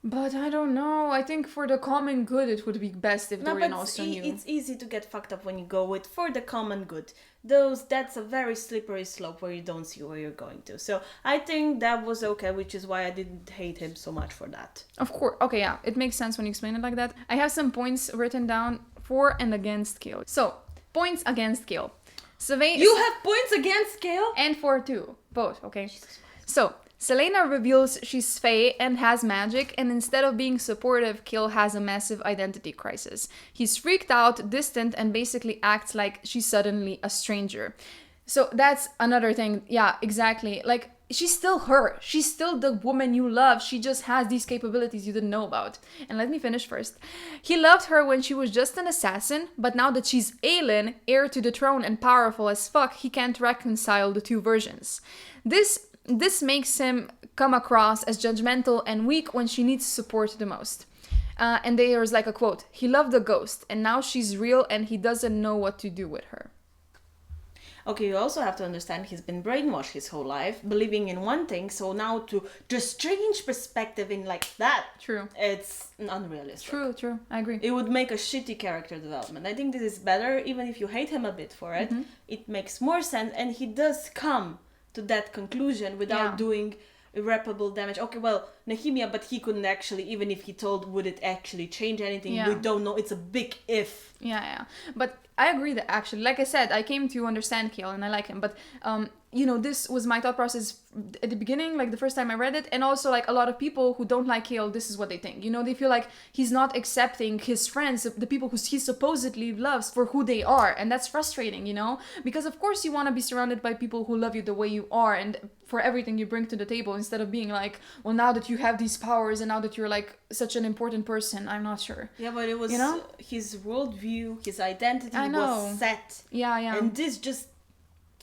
But I don't know. I think for the common good, it would be best if Dorian also knew. It's easy to get fucked up when you go with for the common good. That's a very slippery slope where you don't see where you're going to. So I think that was okay, which is why I didn't hate him so much for that. Of course. Okay, yeah. It makes sense when you explain it like that. I have some points written down for and against Chaol. So, points against Chaol. You have points against Chaol? And for too. Both, okay? So, Celaena reveals she's Fae and has magic, and instead of being supportive, Chaol has a massive identity crisis. He's freaked out, distant, and basically acts like she's suddenly a stranger. So that's another thing. Yeah, exactly. Like, she's still her. She's still the woman you love. She just has these capabilities you didn't know about. And let me finish first. He loved her when she was just an assassin, but now that she's Aelin, heir to the throne and powerful as fuck, he can't reconcile the two versions. This makes him come across as judgmental and weak when she needs support the most. And there's like a quote, he loved the ghost, and now she's real and he doesn't know what to do with her. Okay, you also have to understand he's been brainwashed his whole life, believing in one thing, so now to just change perspective in like that, True. It's unrealistic. True, I agree. It would make a shitty character development. I think this is better, even if you hate him a bit for it, it makes more sense, and he does come to that conclusion without doing irreparable damage. Okay, well, Nehemia, but he couldn't actually, even if he told, would it actually change anything? We don't know. It's a big if. Yeah. But I agree that actually, like I said, I came to understand Chaol and I like him. But, this was my thought process at the beginning, like the first time I read it. And also, like, a lot of people who don't like Chaol, this is what they think. They feel like he's not accepting his friends, the people who he supposedly loves, for who they are. And that's frustrating, Because, of course, you want to be surrounded by people who love you the way you are and for everything you bring to the table, instead of being like, well, now that you have these powers and now that you're, like, such an important person, I'm not sure. Yeah, but it was his worldview, his identity was set. Yeah. And this just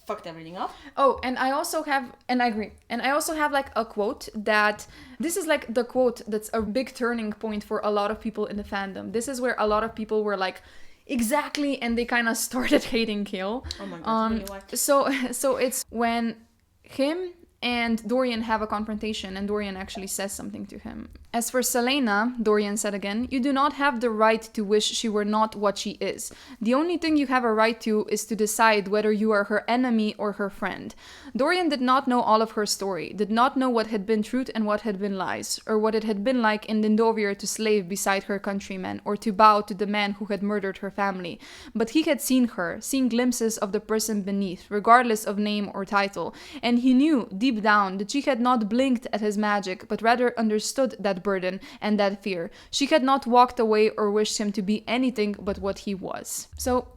fucked everything up. Oh, and I also have, and I agree, and I also have like a quote that, this is like the quote that's a big turning point for a lot of people in the fandom. This is where a lot of people were like, exactly, and they kind of started hating Chaol. Oh my god, really? Why? So it's when him and Dorian have a confrontation, and Dorian actually says something to him. As for Celaena, Dorian said again, you do not have the right to wish she were not what she is. The only thing you have a right to is to decide whether you are her enemy or her friend. Dorian did not know all of her story, did not know what had been truth and what had been lies, or what it had been like in Lindovir to slave beside her countrymen, or to bow to the man who had murdered her family. But he had seen her, seen glimpses of the person beneath, regardless of name or title, and he knew, deep down, that she had not blinked at his magic, but rather understood that burden and that fear. She had not walked away or wished him to be anything but what he was. So,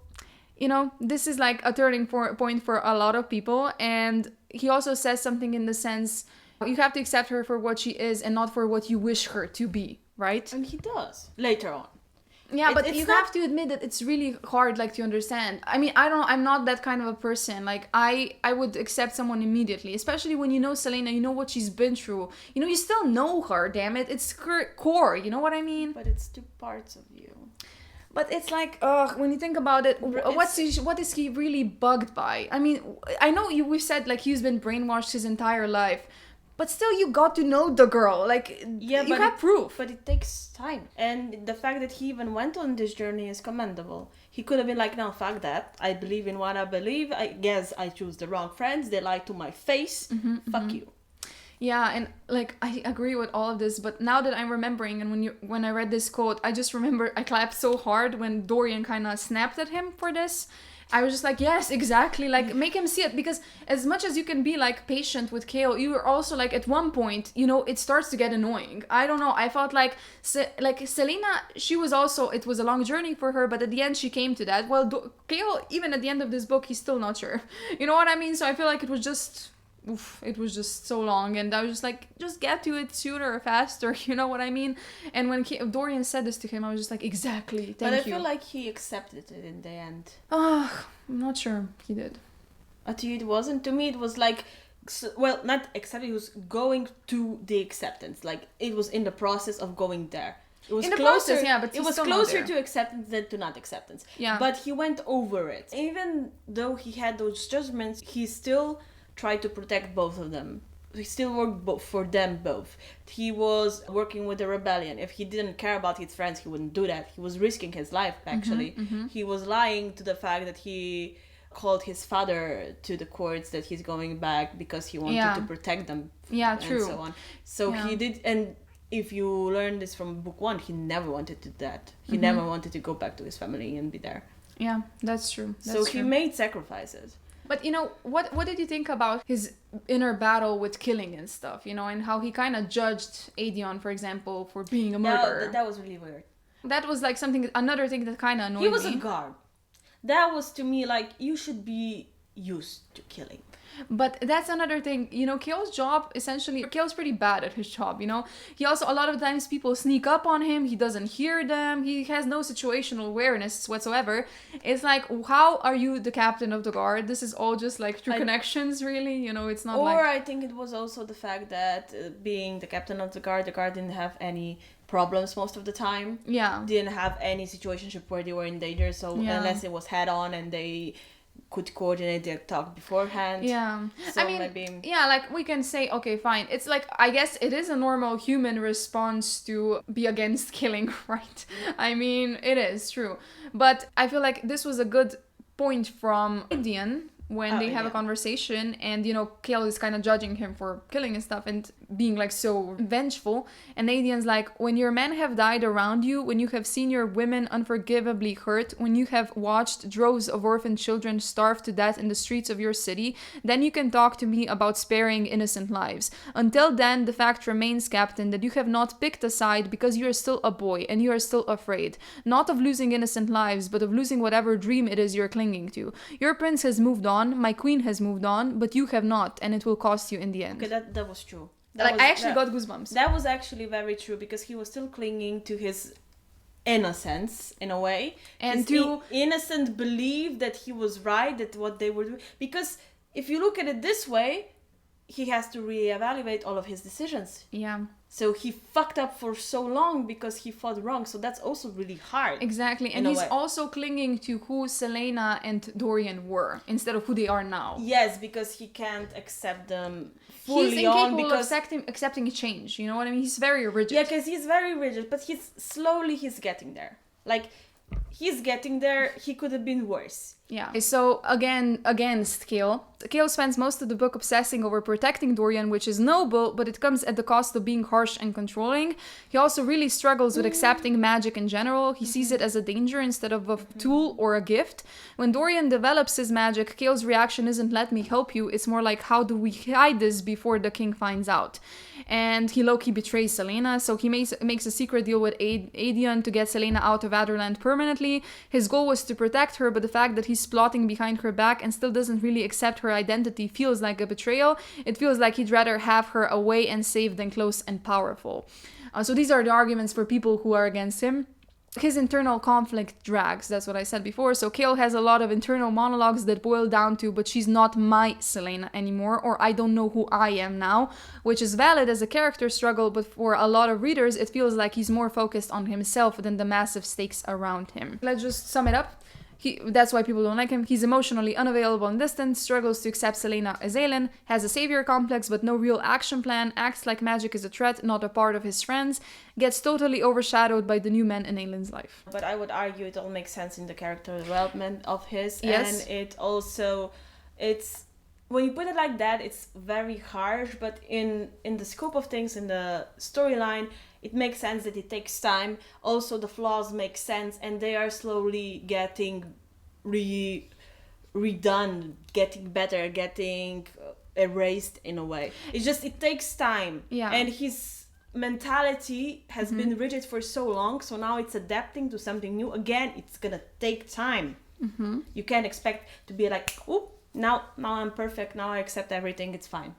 this is like a turning point for a lot of people, and he also says something in the sense, you have to accept her for what she is and not for what you wish her to be, right? And he does, later on. Yeah, but you have to admit that it's really hard, like, to understand. I mean, I don't know, I'm not that kind of a person. Like, I would accept someone immediately, especially when you know Celaena, you know what she's been through. You still know her, damn it. It's her core, you know what I mean? But it's two parts of you. But it's like, when you think about it, what is he really bugged by? I mean, I know we've said, like, he's been brainwashed his entire life. But still, you got to know the girl. Like, you have proof. But it takes time. And the fact that he even went on this journey is commendable. He could have been like, no, fuck that. I believe in what I believe. I guess I choose the wrong friends. They lied to my face. Fuck you. Yeah, and like, I agree with all of this. But now that I'm remembering, and when I read this quote, I just remember I clapped so hard when Dorian kind of snapped at him for this. I was just like, yes, exactly. Like, make him see it. Because as much as you can be, like, patient with Chaol, you are also, like, at one point, it starts to get annoying. I don't know. I felt like Celaena, she was also, it was a long journey for her, but at the end she came to that. Well, Chaol, even at the end of this book, he's still not sure. You know what I mean? So I feel like it was just so long, and I was just like, just get to it sooner or faster, you know what I mean? And when Dorian said this to him, I was just like, exactly, thank you. But I feel like he accepted it in the end. I'm not sure he did. To you it wasn't. To me it was like, well, not accepting, it was going to the acceptance. Like, it was in the process of going there. It was In the closer, process, yeah, but it he's was still not closer there. to acceptance than to not acceptance. Yeah. But he went over it. Even though he had those judgments, he still tried to protect both of them. He still worked for them both. He was working with the rebellion. If he didn't care about his friends, he wouldn't do that. He was risking his life, actually. He was lying to the fact that he called his father to the courts that he's going back because he wanted to protect them. Yeah, and true. so on. So he did, and if you learn this from book 1, he never wanted to do that. He never wanted to go back to his family and be there. Yeah, that's true. He made sacrifices. But, what did you think about his inner battle with killing and stuff, and how he kind of judged Aedion, for example, for being a murderer? That was really weird. That was like another thing that kind of annoyed me. He was a guard. That was, to me, like, you should be used to killing. But that's another thing, Chaol's job, essentially, Chaol's pretty bad at his job, He also, a lot of times, people sneak up on him, he doesn't hear them, he has no situational awareness whatsoever. It's like, how are you the captain of the guard? This is all just, like, through connections, really, it's not like... Or I think it was also the fact that being the captain of the guard didn't have any problems most of the time. Yeah. Didn't have any situationship where they were in danger, so unless it was head-on and they could coordinate their talk beforehand. Yeah. So I mean, maybe... yeah, like, we can say, okay, fine. It's like, I guess it is a normal human response to be against killing, right? I mean, it is true. But I feel like this was a good point from Aedion when they have a conversation, and Chaol is kind of judging him for killing and stuff and being like so vengeful, and Aedion's like, when your men have died around you, when you have seen your women unforgivably hurt, when you have watched droves of orphan children starve to death in the streets of your city, then you can talk to me about sparing innocent lives. Until then, the fact remains, Captain, that you have not picked a side because you are still a boy and you are still afraid, not of losing innocent lives, but of losing whatever dream it is you're clinging to. Your prince has moved on, my queen has moved on, but you have not, and it will cost you in the end. Okay, that was true. I actually got goosebumps. That was actually very true, because he was still clinging to his innocence in a way, and his innocent belief that he was right, that what they were doing. Because if you look at it this way, he has to reevaluate all of his decisions. Yeah. So he fucked up for so long because he fought wrong. So that's also really hard. Exactly. And he's also clinging to who Celaena and Dorian were instead of who they are now. Yes, because he can't accept them fully. He's incapable of accepting change. You know what I mean?'s very rigid. Yeah, because he's very rigid, but he's getting there. Like, he's getting there. He could have been worse. Yeah. So again, against Chaol. Chaol spends most of the book obsessing over protecting Dorian, which is noble, but it comes at the cost of being harsh and controlling. He also really struggles with accepting magic in general. He sees it as a danger instead of a tool or a gift. When Dorian develops his magic, Chaol's reaction isn't "let me help you," it's more like, how do we hide this before the king finds out? And he low-key betrays Celaena, so he makes a secret deal with Aedion to get Celaena out of Adderland permanently. His goal was to protect her, but the fact that he's plotting behind her back and still doesn't really accept her identity feels like a betrayal. It feels like he'd rather have her away and safe than close and powerful. So these are the arguments for people who are against him. His internal conflict drags, that's what I said before. So Chaol has a lot of internal monologues that boil down to, but she's not my Celaena anymore, or I don't know who I am now, which is valid as a character struggle, but for a lot of readers, it feels like he's more focused on himself than the massive stakes around him. Let's just sum it up. That's why people don't like him. He's emotionally unavailable and distant, struggles to accept Celaena as Aelin, has a savior complex but no real action plan, acts like magic is a threat, not a part of his friends, gets totally overshadowed by the new men in Aelin's life. But I would argue it all makes sense in the character development of his. Yes. And it also, when you put it like that, it's very harsh, but in the scope of things, in the storyline, it makes sense that it takes time. Also, the flaws make sense, and they are slowly getting redone, getting better, getting erased in a way. It's just, it takes time. Yeah. And his mentality has been rigid for so long, so now it's adapting to something new. Again, it's gonna take time. You can't expect to be like, oh, now I'm perfect, now I accept everything, it's fine.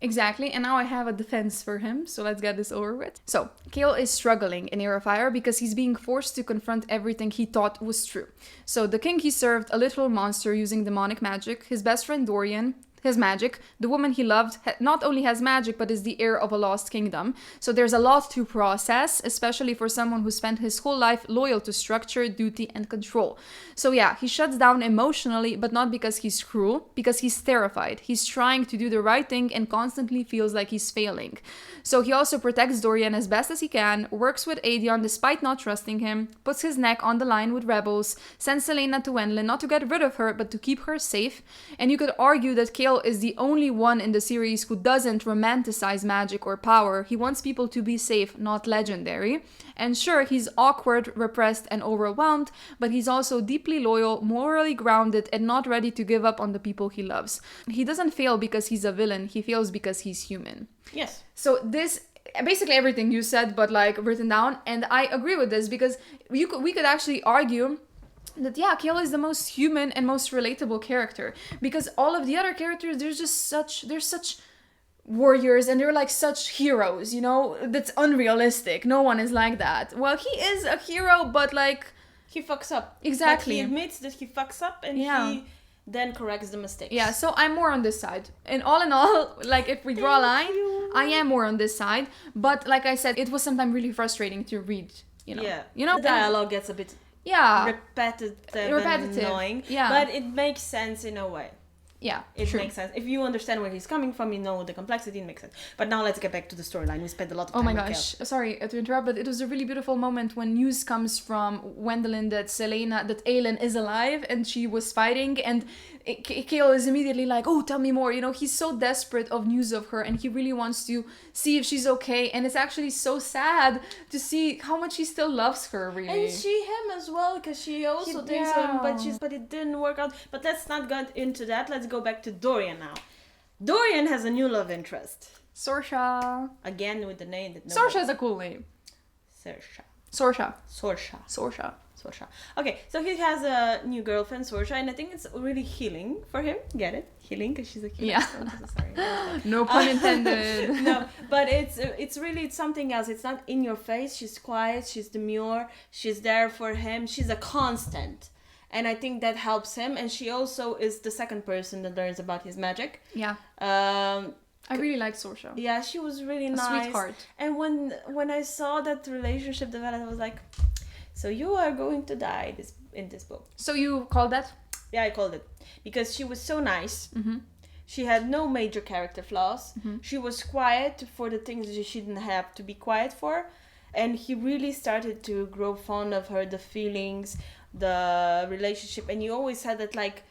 Exactly, and now I have a defense for him, so let's get this over with. So, Chaol is struggling in Heir of Fire because he's being forced to confront everything he thought was true. So, the king he served, a literal monster using demonic magic, his best friend Dorian, his magic, the woman he loved not only has magic but is the heir of a lost kingdom. So there's a lot to process, especially for someone who spent his whole life loyal to structure, duty, and control. So yeah, he shuts down emotionally, but not because he's cruel, because he's terrified. He's trying to do the right thing and constantly feels like he's failing. So he also protects Dorian as best as he can, works with Aedion despite not trusting him, puts his neck on the line with rebels, sends Celaena to Wenlin not to get rid of her but to keep her safe. And you could argue that Chaol is the only one in the series who doesn't romanticize magic or power. He wants people to be safe, not legendary. And sure, he's awkward, repressed, and overwhelmed, but he's also deeply loyal, morally grounded, and not ready to give up on the people he loves. He doesn't fail because he's a villain, he fails because he's human. Yes. So this basically everything you said, but like written down, and I agree with this because we could actually argue that yeah, Chaol is the most human and most relatable character, because all of the other characters, they're such warriors and they're like such heroes, you know, that's unrealistic. No one is like that. Well, he is a hero, but like he fucks up. Exactly. But he admits that he fucks up and he then corrects the mistakes. Yeah, so I'm more on this side. And all in all, like if we draw a line, I am more on this side. But like I said, it was sometimes really frustrating to read, you know. Yeah. You know, the dialogue gets a bit repetitive and annoying. Yeah. But it makes sense in a way. Yeah, it makes sense. If you understand where he's coming from, you know the complexity, it makes sense. But now let's get back to the storyline. We spent a lot of time. Oh my gosh, sorry to interrupt, but it was a really beautiful moment when news comes from Wendelin that Aelin is alive and she was fighting, and Chaol is immediately like, oh, tell me more. You know, he's so desperate of news of her and he really wants to see if she's okay. And it's actually so sad to see how much he still loves her, really. And him as well, because she also thinks him, but it didn't work out. But let's not get into that. Let's go back to Dorian now. Dorian has a new love interest. Sorsha. Again with the name that Sorsha is a cool name. Sorsha. Okay, so he has a new girlfriend, Sorsha, and I think it's really healing for him. Get it? Healing, because she's a kid. Yeah. Sorry. No pun intended. No, but it's really something else. It's not in your face. She's quiet. She's demure. She's there for him. She's a constant. And I think that helps him. And she also is the second person that learns about his magic. Yeah. I really liked Sorsha. Yeah, she was really nice. Sweetheart. And when I saw that relationship develop, I was like, so you are going to die in this book. So you called that? Yeah, I called it. Because she was so nice. Mm-hmm. She had no major character flaws. Mm-hmm. She was quiet for the things that she didn't have to be quiet for. And he really started to grow fond of her, the feelings, the relationship. And you always had that like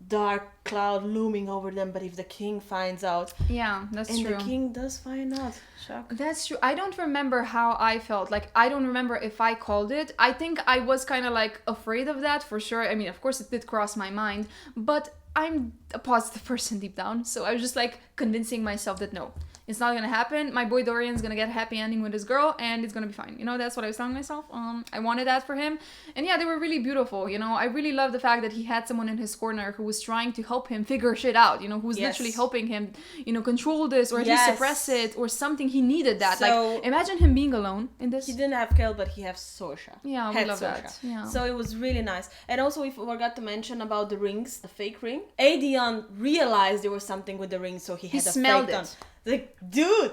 dark cloud looming over them, but if the king finds out, that's and true. The king does find out. Shock. That's true. I don't remember how I felt. Like, I don't remember if I called it. I think I was kind of like afraid of that for sure. I mean, of course it did cross my mind, but I'm a positive person deep down, so I was just like convincing myself that no, it's not gonna happen. My boy Dorian's gonna get a happy ending with his girl and it's gonna be fine. You know, that's what I was telling myself. I wanted that for him. And yeah, they were really beautiful. You know, I really love the fact that he had someone in his corner who was trying to help him figure shit out, you know, who's literally helping him, you know, control this or at least suppress it or something. He needed that. So, like, imagine him being alone in this. He didn't have Chaol, but he has Sorsha. Yeah, we love that. Yeah. So it was really nice. And also we forgot to mention about the rings, the fake ring. Aedion realized there was something with the ring, so he had a smelled fake it. on. Like, dude!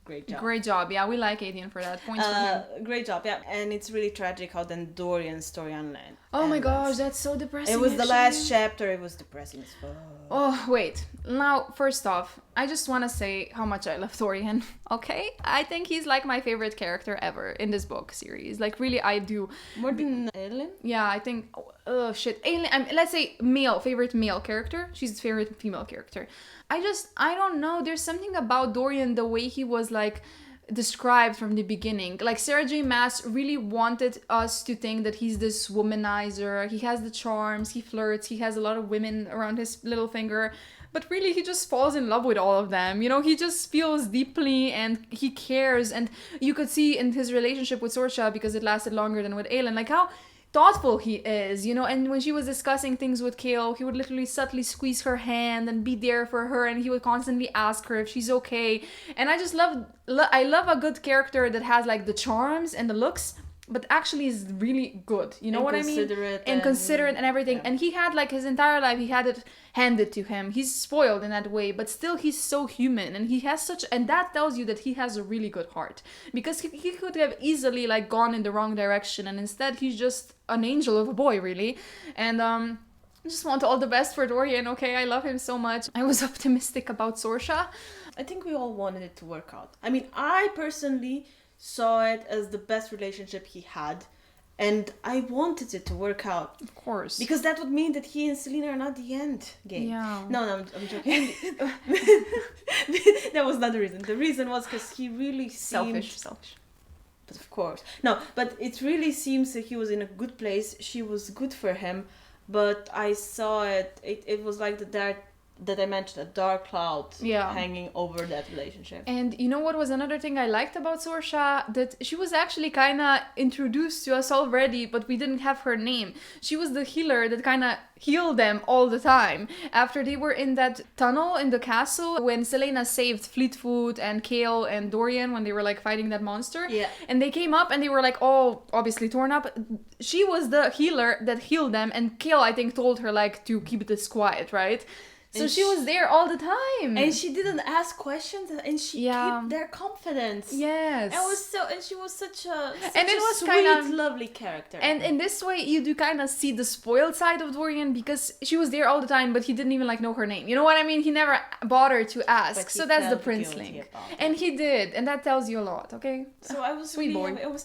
Great job. Great job. Yeah, we like Aedion for that. Points for him. Great job, yeah. And it's really tragic how then Dorian's story unlands. Oh my gosh, that's so depressing. It was the last chapter. It was depressing as fuck. Oh, wait. Now, first off, I just want to say how much I love Dorian, okay? I think he's like my favorite character ever in this book series. Like, really, I do. More than Aelin? Yeah, I think... Aelin, let's say favorite male character. She's his favorite female character. I don't know. There's something about Dorian, the way he was, like, described from the beginning. Like, Sarah J. Maas really wanted us to think that he's this womanizer. He has the charms, he flirts, he has a lot of women around his little finger. But really, he just falls in love with all of them. You know, he just feels deeply and he cares. And you could see in his relationship with Sorsha, because it lasted longer than with Aelin, like how thoughtful he is, and when she was discussing things with Chaol, he would literally subtly squeeze her hand and be there for her, and he would constantly ask her if she's okay. And I just I love a good character that has like the charms and the looks, but actually is really good. You know what I mean? And considerate and everything. Yeah. And he had like his entire life, he had it handed to him. He's spoiled in that way, but still he's so human, and he has and that tells you that he has a really good heart, because he could have easily like gone in the wrong direction, and instead he's just an angel of a boy, really. And I just want all the best for Dorian, okay? I love him so much. I was optimistic about Sorsha. I think we all wanted it to work out. I mean, I personally saw it as the best relationship he had, and I wanted it to work out. Of course. Because that would mean that he and Celaena are not the end game. Yeah. No, I'm joking. That was not the reason. The reason was because he really seemed... Selfish. But of course. No, but it really seems that he was in a good place. She was good for him. But I saw it was like that I mentioned, a dark cloud hanging over that relationship. And you know what was another thing I liked about Sorsha? That she was actually kind of introduced to us already, but we didn't have her name. She was the healer that kind of healed them all the time. After they were in that tunnel in the castle, when Celaena saved Fleetfoot and Chaol and Dorian when they were like fighting that monster. Yeah. And they came up and they were like all obviously torn up. She was the healer that healed them, and Chaol, I think, told her like to keep this quiet, right? So she was there all the time. And she didn't ask questions, and she kept their confidence. Yes. And she was such a sweet, lovely character. And in this way, you do kind of see the spoiled side of Dorian, because she was there all the time, but he didn't even like know her name. You know what I mean? He never bothered to ask. So that's the princeling. And he did, and that tells you a lot, okay? So I was sweet really boy.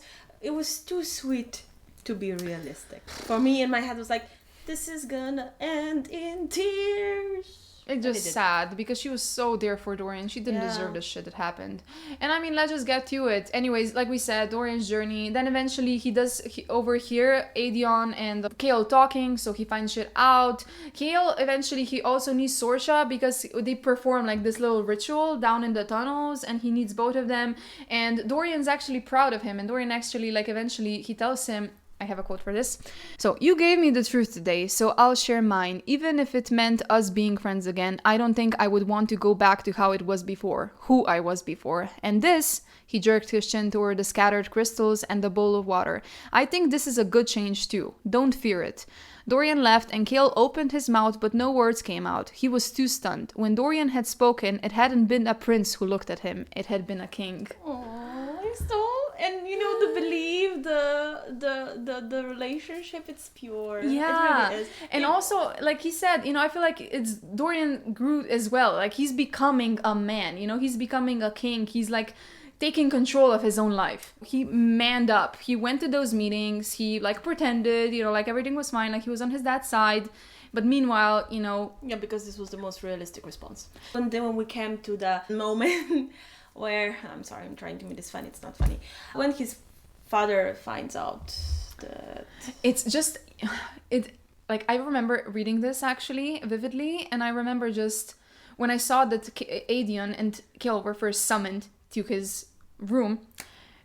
It was too sweet to be realistic. For me, in my head was like, this is gonna end in tears. It's just sad, because she was so there for Dorian. She didn't deserve the shit that happened. And I mean, let's just get to it. Anyways, like we said, Dorian's journey. Then eventually he overhear Aedion and Chaol talking, so he finds shit out. Chaol, eventually he also needs Sorsha, because they perform like this little ritual down in the tunnels, and he needs both of them. And Dorian's actually proud of him. And Dorian actually, like, eventually he tells him, I have a quote for this. So, you gave me the truth today, so I'll share mine. Even if it meant us being friends again, I don't think I would want to go back to how it was before, who I was before. And this, he jerked his chin toward the scattered crystals and the bowl of water. I think this is a good change too. Don't fear it. Dorian left, and Chaol opened his mouth, but no words came out. He was too stunned. When Dorian had spoken, it hadn't been a prince who looked at him. It had been a king. And the belief, the relationship, it's pure. Yeah. It really is. And also, like he said, I feel like it's Dorian grew as well. Like, he's becoming a man, he's becoming a king. He's like taking control of his own life. He manned up. He went to those meetings. He like pretended, like everything was fine. Like, he was on his dad's side. But meanwhile, Yeah, because this was the most realistic response. And then when we came to the moment where, I'm sorry, I'm trying to make this funny, it's not funny. When his father finds out that... It's just, like, I remember reading this actually vividly, and I remember just when I saw that Aedion and Chaol were first summoned to his room,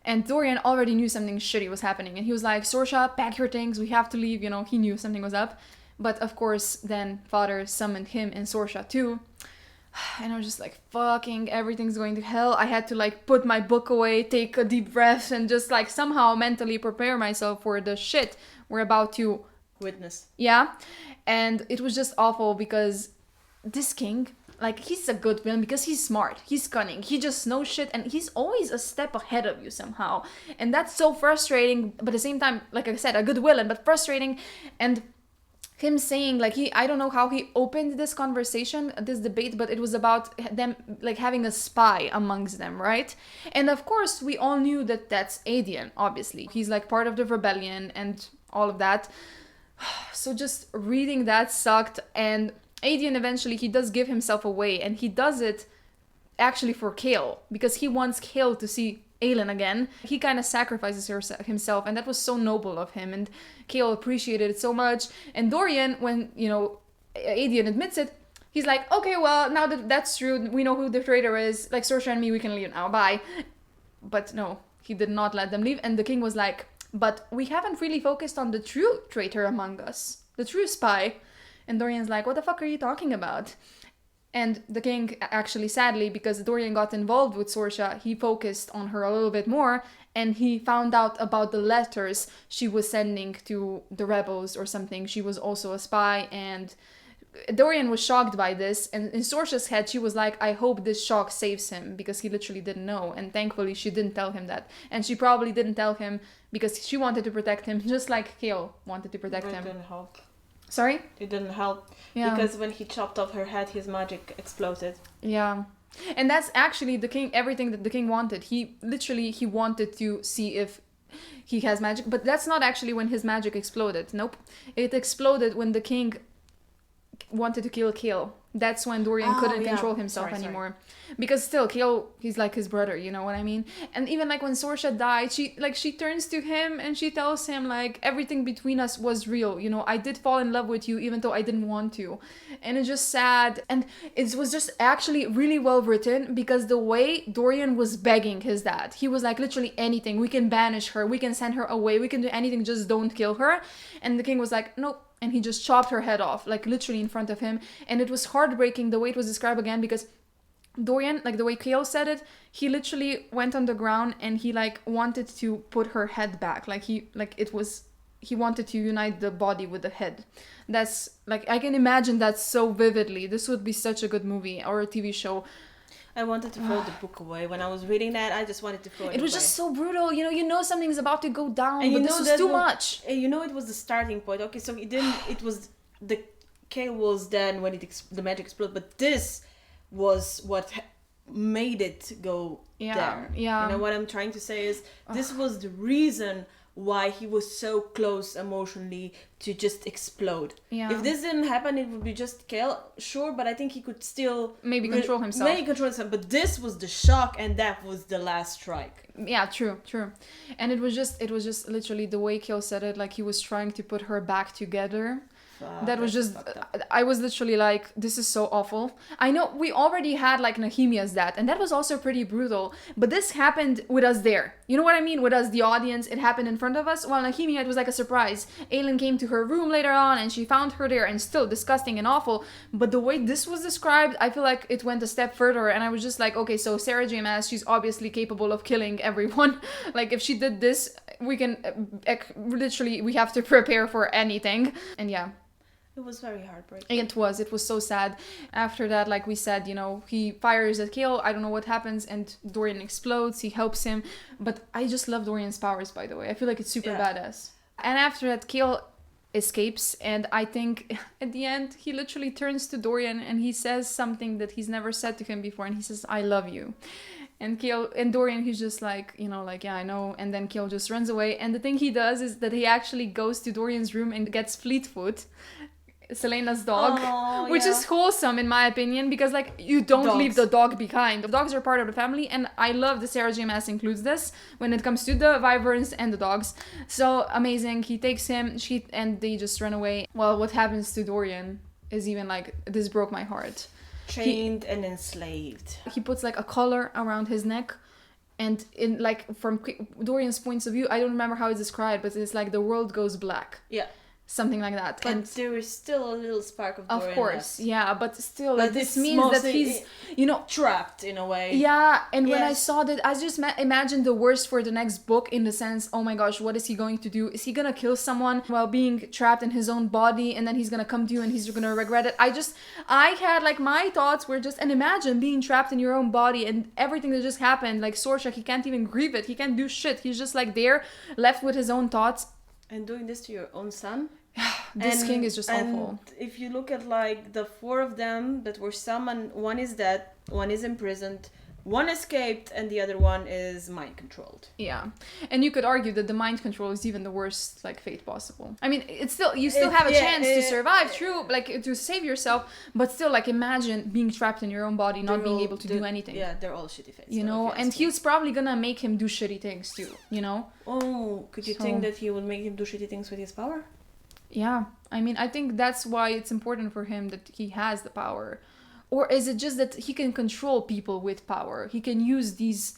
and Dorian already knew something shitty was happening, and he was like, Sorsha, pack your things, we have to leave, he knew something was up. But of course, then father summoned him and Sorsha too. And I was just like, fucking everything's going to hell. I had to like put my book away, take a deep breath, and just like somehow mentally prepare myself for the shit we're about to witness. Yeah. And it was just awful, because this king, like, he's a good villain because he's smart, he's cunning, he just knows shit, and he's always a step ahead of you somehow. And that's so frustrating, but at the same time, like I said, a good villain, but frustrating. And him saying, like, I don't know how he opened this conversation, this debate, but it was about them, like, having a spy amongst them, right? And of course, we all knew that that's Aedion, obviously. He's, like, part of the rebellion and all of that. So just reading that sucked. And Aedion, eventually, he does give himself away, and he does it actually for Chaol, because he wants Chaol to see Aelin again. He kind of sacrifices himself, and that was so noble of him, and Chaol appreciated it so much. And Dorian, when Aedion admits it, he's like, okay, well, now that that's true, we know who the traitor is, like, Sorsha and me, we can leave now, bye. But no, he did not let them leave, and the king was like, but we haven't really focused on the true traitor among us, the true spy. And Dorian's like, what the fuck are you talking about? And the king, actually, sadly, because Dorian got involved with Saoirse, he focused on her a little bit more, and he found out about the letters she was sending to the rebels or something. She was also a spy, and Dorian was shocked by this, and in Saoirse's head, she was like, I hope this shock saves him, because he literally didn't know, and thankfully she didn't tell him that. And she probably didn't tell him because she wanted to protect him, just like Chaol wanted to protect him. It didn't help. Sorry? It didn't help. Yeah. Because when he chopped off her head, his magic exploded. Yeah. And that's actually the king, everything that the king wanted. He wanted to see if he has magic, but that's not actually when his magic exploded. Nope. It exploded when the king wanted to kill Chaol. That's when Dorian couldn't control himself anymore. Because still, Chaol, he's like his brother, you know what I mean? And even like when Saoirse died, she turns to him and she tells him like, everything between us was real, you know, I did fall in love with you even though I didn't want to. And it's just sad. And it was just actually really well written, because the way Dorian was begging his dad, he was like, literally anything, we can banish her, we can send her away, we can do anything, just don't kill her. And the king was like, nope. And he just chopped her head off, like literally in front of him. And it was heartbreaking the way it was described again, because Dorian, like the way Chaol said it, he literally went on the ground and he like wanted to put her head back. He wanted to unite the body with the head. That's like, I can imagine that so vividly. This would be such a good movie or a TV show. I wanted to throw the book away. When I was reading that, I just wanted to throw it away. It was just so brutal. You know something's about to go down, and but this was too much. And you know it was the starting point. Okay, so it was the Chaol was then when the magic exploded, but this was what made it go there. Yeah. You know what I'm trying to say is this was the reason why he was so close emotionally to just explode. Yeah. If this didn't happen, it would be just Chaol, sure, but I think he could still control himself. But this was the shock, and that was the last strike. Yeah, true. And it was just literally the way Chaol said it, like he was trying to put her back together. That was just, I was literally like, this is so awful. I know we already had like Nehemiah's dad, and that was also pretty brutal, but this happened with us there. You know what I mean? With us, the audience, it happened in front of us. While Nehemiah, it was like a surprise. Aelin came to her room later on and she found her there, and still disgusting and awful. But the way this was described, I feel like it went a step further, and I was just like, okay, so Sarah J. Maas, she's obviously capable of killing everyone. Like if she did this, we can literally, we have to prepare for anything. And yeah. It was very heartbreaking. It was so sad. After that, like we said, he fires at Chaol. I don't know what happens, and Dorian explodes. He helps him. But I just love Dorian's powers, by the way. I feel like it's super badass. And after that, Chaol escapes, and I think at the end, he literally turns to Dorian and he says something that he's never said to him before, and he says, I love you. And Dorian, he's just like, yeah, I know. And then Chaol just runs away. And the thing he does is that he actually goes to Dorian's room and gets Fleetfoot, Celaena's dog, which is wholesome in my opinion, because like you don't leave the dog behind. The dogs are part of the family, and I love that Sarah J. Maas includes this when it comes to the wyverns and the dogs. So amazing. He takes him, and they just run away. Well, what happens to Dorian is even like, this broke my heart. Chained and enslaved. He puts like a collar around his neck, and in like from Dorian's points of view, I don't remember how it's described, but it's like the world goes black. Yeah. Something like that. But there is still a little spark of Dorian. Of course, yeah, but still, but this means that he's, trapped in a way. Yeah, and when I saw that, I just imagined the worst for the next book, in the sense, oh my gosh, what is he going to do? Is he gonna kill someone while being trapped in his own body, and then he's gonna come to you and he's gonna regret it? I had like, my thoughts were just, and imagine being trapped in your own body and everything that just happened, like Saoirse, he can't even grieve it, he can't do shit, he's just like there, left with his own thoughts. And doing this to your own son? This king is just awful. If you look at like the four of them that were summoned, one is dead, one is imprisoned, one escaped, and the other one is mind controlled. Yeah, and you could argue that the mind control is even the worst like fate possible. I mean, you still have a chance to survive, true, like to save yourself, but still, like, imagine being trapped in your own body, not being able to do anything. Yeah, they're all shitty fates. And he's probably gonna make him do shitty things too. Oh, could you think that he would make him do shitty things with his power? Yeah, I mean, I think that's why it's important for him that he has the power. Or is it just that he can control people with power? He can use these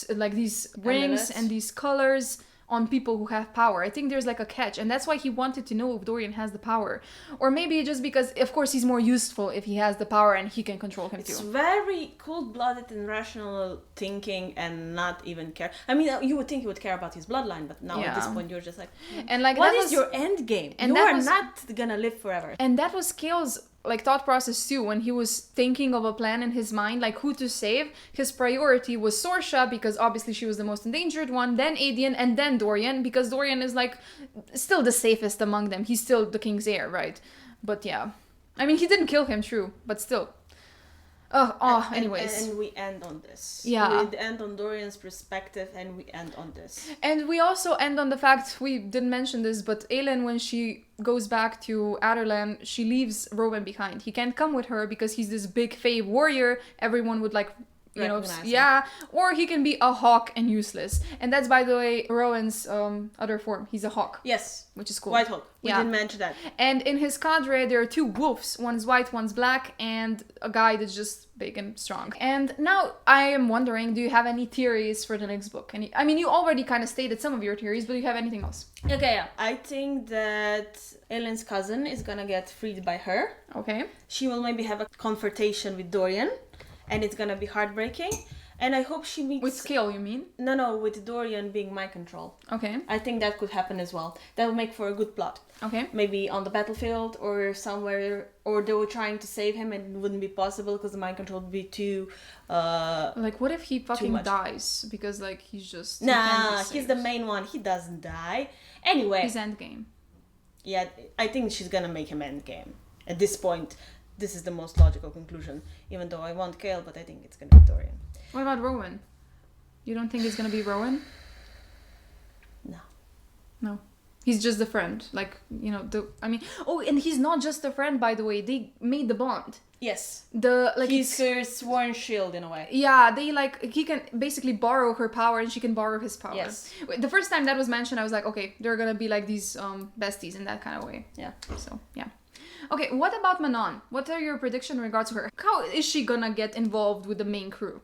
rings and these colors on people who have power. I think there's like a catch, and that's why he wanted to know if Dorian has the power. Or maybe just because, of course, he's more useful if he has the power and he can control him It's too. very cold-blooded and rational thinking and not even care. I mean, you would think he would care about his bloodline, but now at this point you're just like, and like, what that is was your end game? and You that are was- not gonna live forever. And that was Chaol's like thought process too, when he was thinking of a plan in his mind, like who to save. His priority was Sorsha, because obviously she was the most endangered one, then Aedion, and then Dorian, because Dorian is like still the safest among them. He's still the king's heir, right? But yeah, I mean, he didn't kill him, true, but still. Anyways. And we end on this. Yeah. We end on Dorian's perspective, and we end on this. And we also end on the fact, we didn't mention this, but Aelin, when she goes back to Adderland, she leaves Rowan behind. He can't come with her because he's this big Fae warrior. Everyone would like, you know, Recognize him. yeah. Or he can be a hawk and useless. And that's, by the way, Rowan's other form. He's a hawk, Yes. which is cool. White Hawk. We Yeah. didn't mention that. And in his cadre, there are two wolves. One's white, one's black, and a guy that's just big and strong. And now I am wondering, do you have any theories for the next book? I mean, you already kind of stated some of your theories, but do you have anything else? Okay, yeah. I think that Ellen's cousin is gonna get freed by her. Okay. She will maybe have a confrontation with Dorian, and it's gonna be heartbreaking. And I hope she meets... With Chaol, you mean? No, with Dorian being mind control. Okay. I think that could happen as well. That would make for a good plot. Okay. Maybe on the battlefield or somewhere, or they were trying to save him and it wouldn't be possible because the mind control would be too... Like, what if he fucking much. dies? Because, like, he's just... he Nah, can't be he's the saved. main one. He doesn't die. Anyway, He's endgame. yeah, I think she's gonna make him endgame. At this point, this is the most logical conclusion. Even though I want Chaol, but I think it's gonna be Dorian. What about Rowan? You don't think it's gonna be Rowan? No. No. He's just a friend. Like, you know, and he's not just a friend, by the way. They made the bond. Yes. He's He's her sworn shield in a way. yeah, he can basically borrow her power and she can borrow his power. Yes. The first time that was mentioned, I was like, okay, they're gonna be like these besties in that kind of way. Yeah. So, yeah. Okay, what about Manon? What are your predictions in regards to her? How is she gonna get involved with the main crew?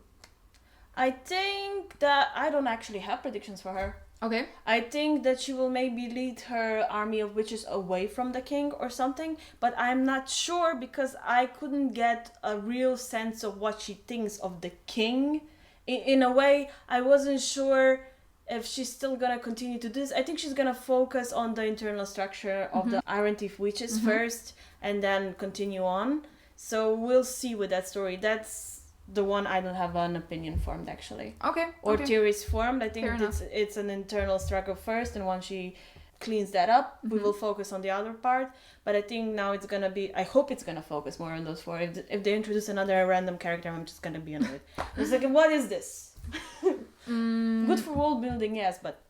I think that I don't actually have predictions for her. Okay. I think that she will maybe lead her army of witches away from the king or something, but I'm not sure because I couldn't get a real sense of what she thinks of the king. In a way, I wasn't sure if she's still gonna continue to do this. I think she's gonna focus on the internal structure of the Iron Thief witches first and then continue on. So we'll see with that story. That's the one I don't have an opinion formed actually. Okay. Or okay. theories formed. I think Fair it's an internal struggle first, and once she cleans that up, we will focus on the other part. But I think now it's gonna be. I hope it's gonna focus more on those four. If they introduce another random character, I'm just gonna be annoyed. It's like, what is this? Good for world building, yes, but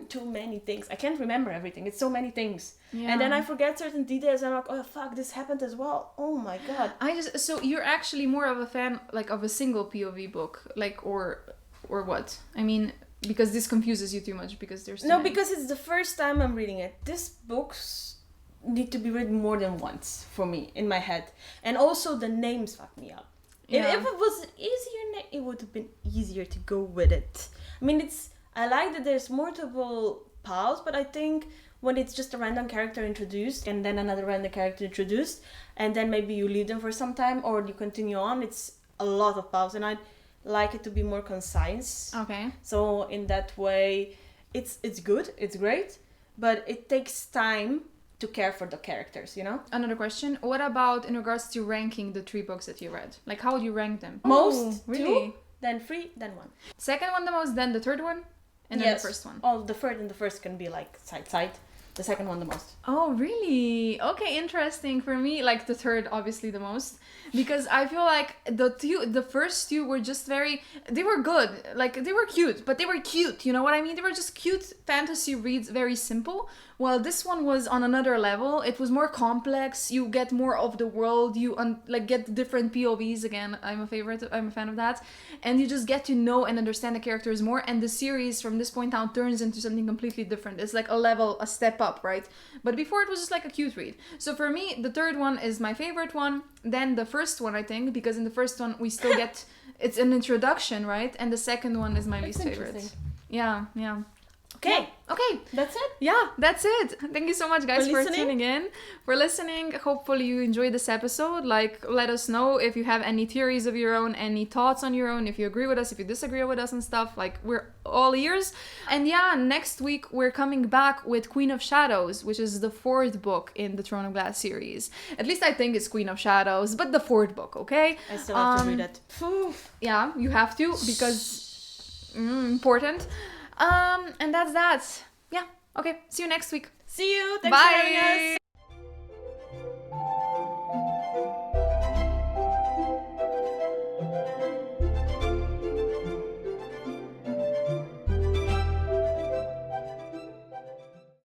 too many things. I can't remember everything. It's so many things, and then I forget certain details. And I'm like, oh fuck, this happened as well. Oh my god. So you're actually more of a fan like of a single POV book, like or what? I mean, because this confuses you too much because there's too No, many. because it's the first time I'm reading it. These books need to be read more than once for me in my head, and also the names fuck me up. Yeah. If it was an easier name, it would have been easier to go with it. I mean, I like that there's multiple pals, but I think when it's just a random character introduced and then another random character introduced, and then maybe you leave them for some time or you continue on, it's a lot of pals, and I'd like it to be more concise. Okay. So in that way, it's good, it's great, but it takes time to care for the characters, you know? Another question. What about in regards to ranking the 3 books that you read? Like, how would you rank them? Most really? 2, then 3, then 1. Second one the most, then the third one, and then the first one. Oh, the third and the first can be like side. The second one the most. Oh, really? Okay, interesting. For me, like the third, obviously the most, because I feel like the first 2 were just they were good. Like they were cute, but they were cute. You know what I mean? They were just cute fantasy reads, very simple. While this one was on another level. It was more complex. You get more of the world. You get different POVs again. I'm a fan of that. And you just get to know and understand the characters more. And the series from this point on turns into something completely different. It's like a step up, right? But before it was just like a cute read. So for me, the third one is my favorite one. Then the first one, I think, because in the first one we still get it's an introduction, right? And the second one is my least favorite. Interesting. Yeah. Okay. Okay. That's it. Yeah, that's it. Thank you so much, guys, for listening. tuning in, for listening. Hopefully you enjoyed this episode. Like, let us know if you have any theories of your own, any thoughts on your own, if you agree with us, if you disagree with us and stuff. Like, we're all ears. And yeah, next week we're coming back with Queen of Shadows, which is the 4th book in the Throne of Glass series. At least I think it's Queen of Shadows, but the 4th book, okay? I still have to read it. Yeah, you have to, because important. And that's that. Yeah. Okay. See you next week. See you. Thanks for having us. Bye.